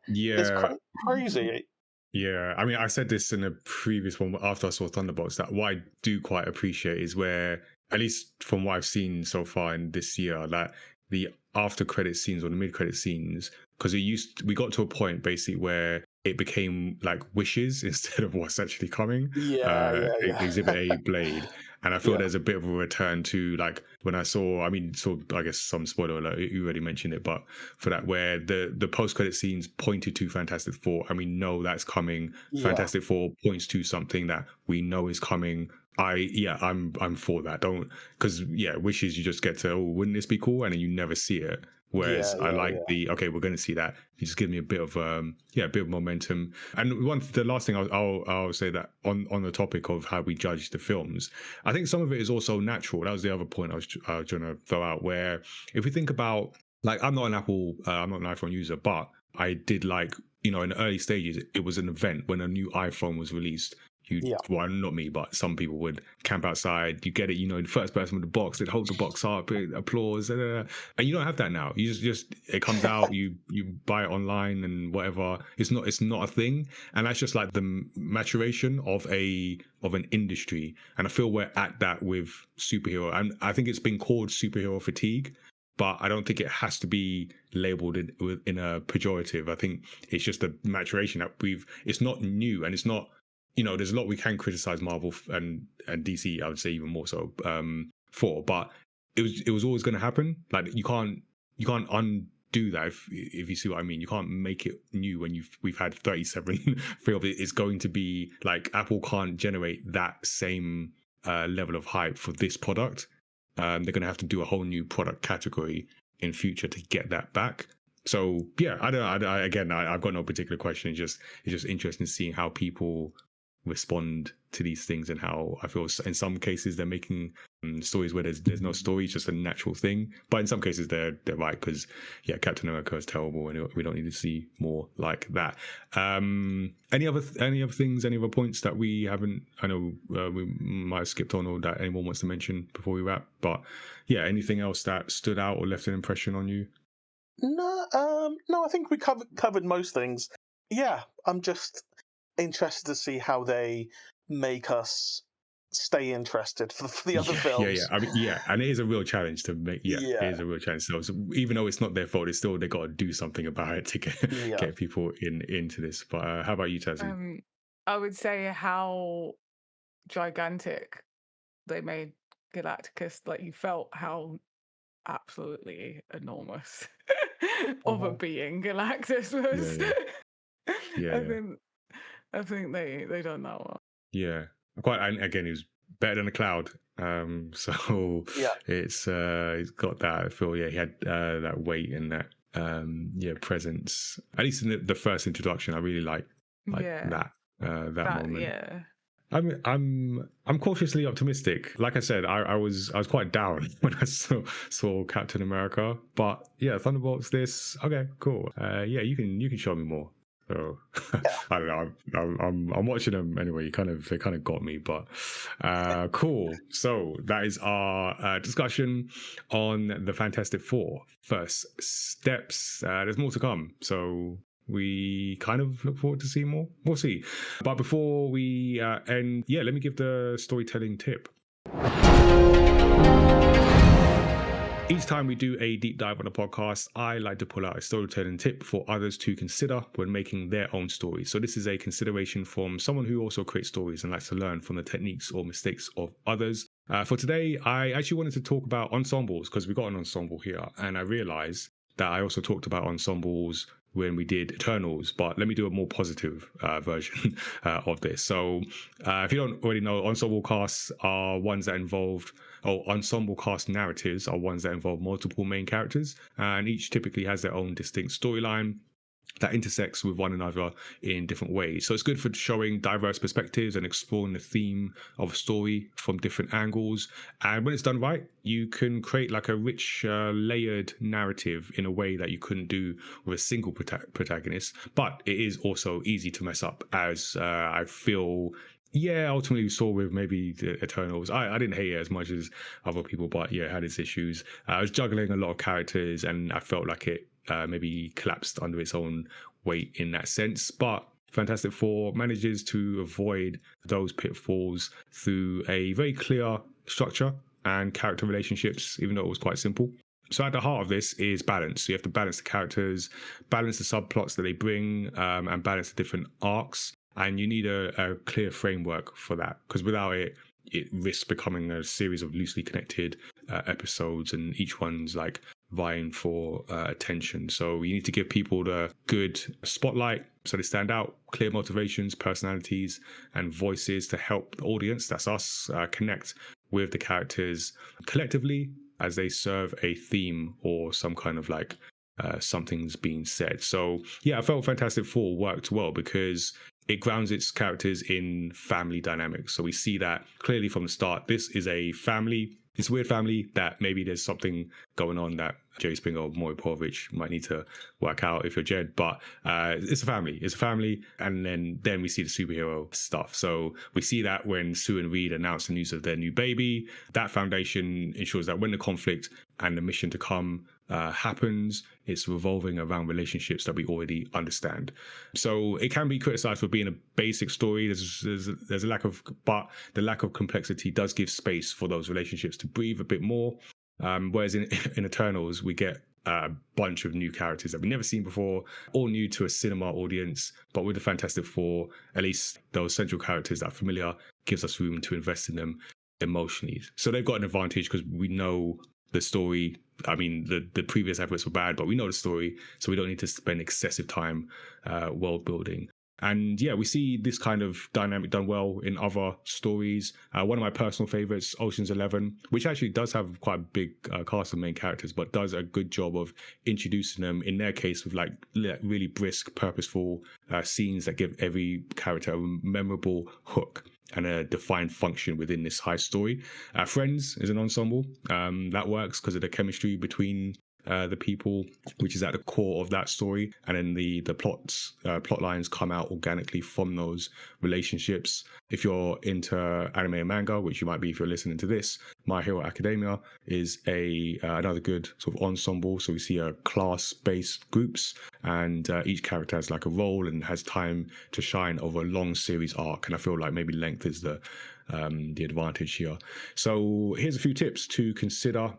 it's Yeah. crazy. Yeah, I mean, I said this in a previous one after I saw Thunderbolts, that what I do quite appreciate is where, at least from what I've seen so far in this year, that the after credit scenes or the mid credit scenes, because we got to a point basically where it became like wishes instead of what's actually coming. Yeah, Exhibit yeah. A Blade, and I feel Yeah. there's a bit of a return to like when I saw. I mean, so I guess some spoiler alert. You already mentioned it, but for that, where the post credit scenes pointed to Fantastic Four, and we know that's coming. Yeah. Fantastic Four points to something that we know is coming. I'm for that. Don't, because wishes, you just get to, oh, wouldn't this be cool, and then you never see it. Whereas I like the, okay, we're going to see that. You just give me a bit of a bit of momentum. And the last thing I'll say, that on the topic of how we judge the films, I think some of it is also natural. That was the other point I was trying to throw out. Where if we think about, like, I'm not an iPhone user, but I did like, in the early stages, it was an event when a new iPhone was released. Well, not me, but some people would camp outside. You get it, the first person with the box, they'd hold the box up, applause, and you don't have that now. You just it comes out, you buy it online and whatever. It's not a thing, and that's just like the maturation of an industry. And I feel we're at that with superhero, and I think it's been called superhero fatigue. But I don't think it has to be labeled in a pejorative. I think it's just a maturation that it's not new, and it's not. There's a lot we can criticize Marvel and DC, I would say even more so, for, but it was always going to happen. Like, you can't undo that, if you see what I mean. You can't make it new when we've had 37 films. It's going to be like, Apple can't generate that same level of hype for this product. They're going to have to do a whole new product category in future to get that back. So yeah, I've got no particular question. It's just interesting seeing how people respond to these things, and how I feel in some cases they're making stories where there's no story, it's just a natural thing. But in some cases they're right, because Captain America is terrible and we don't need to see more like that. Any other things, any other points that we haven't, I know we might have skipped on, or that anyone wants to mention before we wrap? But anything else that stood out or left an impression on you? No, I think we covered most things. Yeah, I'm just interested to see how they make us stay interested for the other films. I mean, and it is a real challenge to make. It is a real challenge. So even though it's not their fault, it's still, they got to do something about it to get people into this. But how about you, Tazziii? I would say how gigantic they made Galacticus. Like, you felt how absolutely enormous of a being Galactus was. I think they done that well. Yeah, quite. And again, he was better than a cloud. So Yeah. it's got that. I feel he had that weight and that presence. At least in the first introduction, I really like Yeah. that moment. Yeah. I'm cautiously optimistic. Like I said, I was quite down when I saw Captain America, but yeah, Thunderbolts. This okay, cool. You can show me more. So I don't know. I'm watching them anyway. They kind of got me, but cool. So that is our discussion on the Fantastic Four first steps. There's more to come, so we kind of look forward to seeing more. We'll see. But before we end, let me give the storytelling tip. Each time we do a deep dive on a podcast, I like to pull out a storytelling tip for others to consider when making their own stories. So this is a consideration from someone who also creates stories and likes to learn from the techniques or mistakes of others. For today, I actually wanted to talk about ensembles because we got an ensemble here, and I realized that I also talked about ensembles when we did Eternals, but let me do a more positive version of this. So if you don't already know, ensemble casts are ones that involved, or ensemble cast narratives are ones that involve multiple main characters, and each typically has their own distinct storyline that intersects with one another in different ways. So it's good for showing diverse perspectives and exploring the theme of a story from different angles. And when it's done right, you can create like a rich, layered narrative in a way that you couldn't do with a single protagonist. But it is also easy to mess up, as I feel. Yeah, ultimately we saw with maybe the Eternals. I didn't hate it as much as other people, but yeah, it had its issues. I was juggling a lot of characters, and I felt like it maybe collapsed under its own weight in that sense. But Fantastic Four manages to avoid those pitfalls through a very clear structure and character relationships, even though it was quite simple. So at the heart of this is balance. So you have to balance the characters, balance the subplots that they bring, and balance the different arcs. And you need a clear framework for that, because without it, it risks becoming a series of loosely connected episodes, and each one's like vying for attention. So you need to give people the good spotlight so they stand out, clear motivations, personalities, and voices to help the audience, that's us, connect with the characters collectively as they serve a theme or some kind of like something's being said. So yeah, I felt Fantastic Four worked well because it grounds its characters in family dynamics. So we see that clearly from the start. This is a family. It's a weird family that maybe there's something going on that Jerry Springer or Maury Povich might need to work out if you're Jed. But it's a family. It's a family. And then we see the superhero stuff. So we see that when Sue and Reed announce the news of their new baby, that foundation ensures that when the conflict and the mission to come happens, it's revolving around relationships that we already understand. So it can be criticized for being a basic story. There's a lack of, but the lack of complexity does give space for those relationships to breathe a bit more. Whereas in Eternals, we get a bunch of new characters that we've never seen before, all new to a cinema audience. But with the Fantastic Four, at least those central characters that are familiar gives us room to invest in them emotionally. So they've got an advantage because we know the story. I mean, the previous efforts were bad, but we know the story, so we don't need to spend excessive time world building. And yeah, we see this kind of dynamic done well in other stories. One of my personal favorites, Ocean's 11, which actually does have quite a big cast of main characters, but does a good job of introducing them, in their case, with like really brisk, purposeful scenes that give every character a memorable hook and a defined function within this high story. Friends is an ensemble that works because of the chemistry between the people, which is at the core of that story, and then the plot lines come out organically from those relationships. If you're into anime and manga, which you might be if you're listening to this, My Hero Academia is another good sort of ensemble. So we see class-based groups, and each character has like a role and has time to shine over a long series arc. And I feel like maybe length is the advantage here. So here's a few tips to consider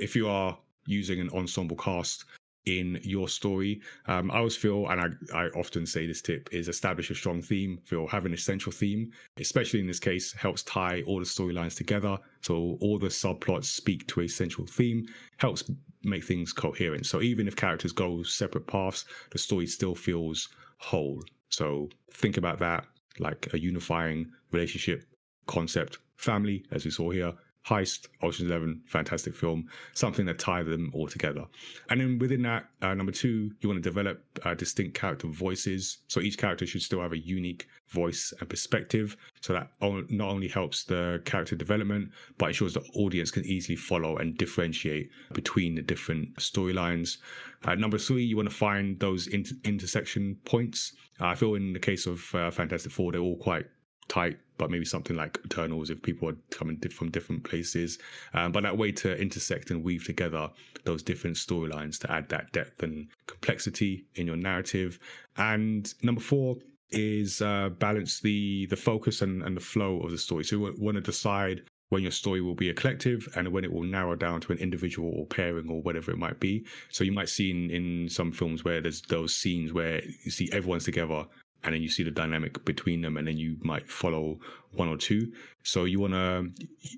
if you are using an ensemble cast in your story. I always feel, and I often say this tip, is establish a strong theme. Feel having a central theme, especially in this case, helps tie all the storylines together. So all the subplots speak to a central theme, helps make things coherent. So even if characters go separate paths, the story still feels whole. So think about that, like a unifying relationship concept family, as we saw here, heist, Ocean's 11, fantastic film, something that ties them all together. And then within that, number 2, you want to develop distinct character voices. So each character should still have a unique voice and perspective. So that not only helps the character development, but ensures the audience can easily follow and differentiate between the different storylines. Number 3, you want to find those intersection points. I feel in the case of Fantastic Four, they're all quite tight, but maybe something like Eternals if people are coming from different places. But that way to intersect and weave together those different storylines to add that depth and complexity in your narrative. And number 4 is balance the focus and the flow of the story. So you want to decide when your story will be a collective and when it will narrow down to an individual or pairing or whatever it might be. So you might see in some films where there's those scenes where you see everyone's together and then you see the dynamic between them, and then you might follow one or two. So you want to,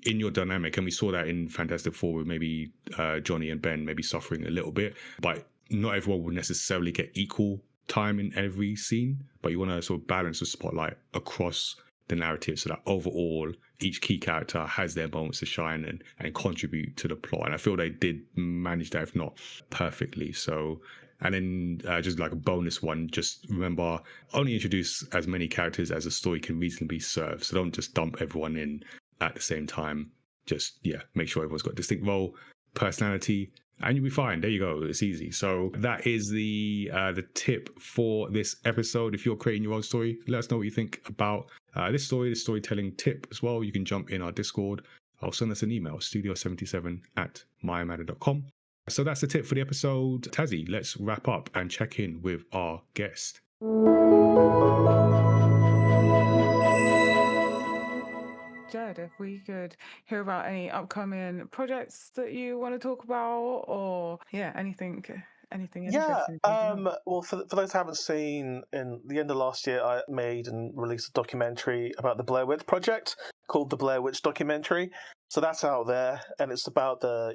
in your dynamic, and we saw that in Fantastic Four with maybe Johnny and Ben maybe suffering a little bit, but not everyone will necessarily get equal time in every scene, but you want to sort of balance the spotlight across the narrative so that overall each key character has their moments to shine and contribute to the plot. And I feel they did manage that, if not perfectly. So, and then just like a bonus one, just remember, only introduce as many characters as a story can reasonably serve. So don't just dump everyone in at the same time. Just, make sure everyone's got a distinct role, personality, and you'll be fine. There you go. It's easy. So that is the tip for this episode. If you're creating your own story, let us know what you think about this storytelling tip as well. You can jump in our Discord. I'll send us an email, studio77@myamatter.com. So that's the tip for the episode. Tazziii, let's wrap up and check in with our guest. Jed, if we could hear about any upcoming projects that you want to talk about, or anything interesting. Well, for those who haven't seen, in the end of last year, I made and released a documentary about the Blair Witch Project called the Blair Witch Documentary. So that's out there, and it's about the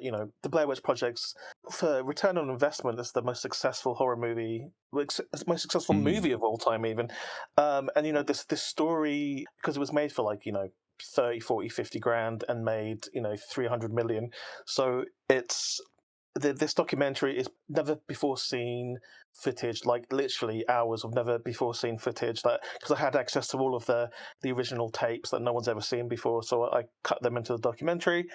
Blair Witch Project's, for return on investment, it's the most successful horror movie, most successful movie of all time, even. And this story, because it was made for 30, 40, 50 grand and made 300 million. So it's this documentary is never before seen footage, like literally hours of never before seen footage, that because I had access to all of the original tapes that no one's ever seen before, so I cut them into the documentary.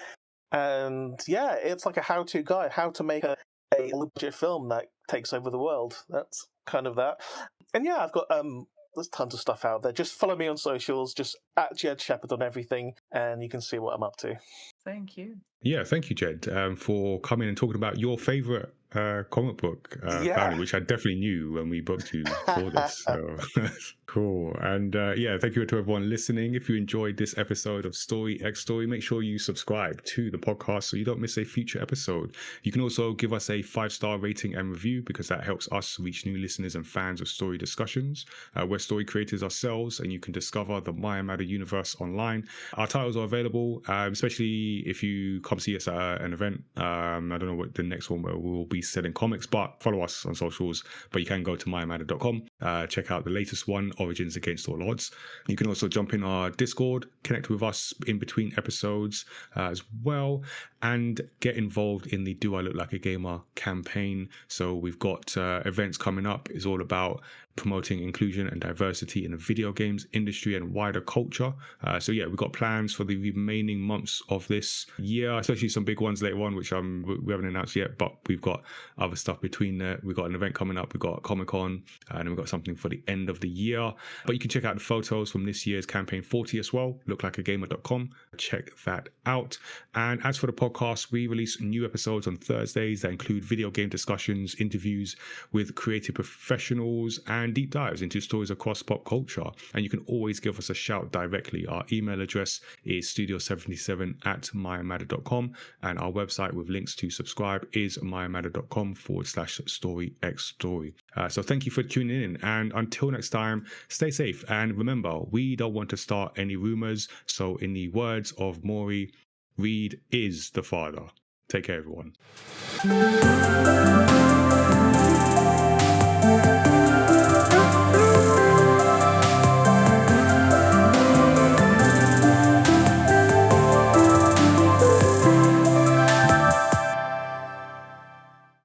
And it's like a how-to guide, how to make a legit film that takes over the world. That's kind of that. And I've got there's tons of stuff out there. Just follow me on socials, just at Jed Shepherd on everything, and you can see what I'm up to. Thank you. Yeah, thank you, Jed, for coming and talking about your favourite comic book family, which I definitely knew when we booked you for this. So cool. And thank you to everyone listening. If you enjoyed this episode of Story X Story, make sure you subscribe to the podcast so you don't miss a future episode. You can also give us a 5-star rating and review, because that helps us reach new listeners and fans of story discussions. We're story creators ourselves, and you can discover the Maya Matter universe online. Our titles are available, especially if you come see us at an event. I don't know what the next one where we'll be selling comics, but follow us on socials. But you can go to myamatter.com, check out the latest one, Origins Against All Odds. You can also jump in our Discord, connect with us in between episodes as well, and get involved in the Do I Look Like a Gamer campaign. So we've got events coming up. It's all about promoting inclusion and diversity in the video games industry and wider culture. We've got plans for the remaining months of this year, especially some big ones later on, which we haven't announced yet, but we've got other stuff between there. We've got an event coming up, we've got Comic-Con, and then we've got something for the end of the year. But you can check out the photos from this year's campaign 40 as well, looklikeagamer.com. Check that out. And as for the podcast, we release new episodes on Thursdays that include video game discussions, interviews with creative professionals, and deep dives into stories across pop culture. And you can always give us a shout directly. Our email address is studio77@myamatter.com, and our website with links to subscribe is myamatter.com/storyxstory. So thank you for tuning in, and until next time, stay safe, and remember, we don't want to start any rumors. So in the words of Maury, Reed is the father. Take care, everyone.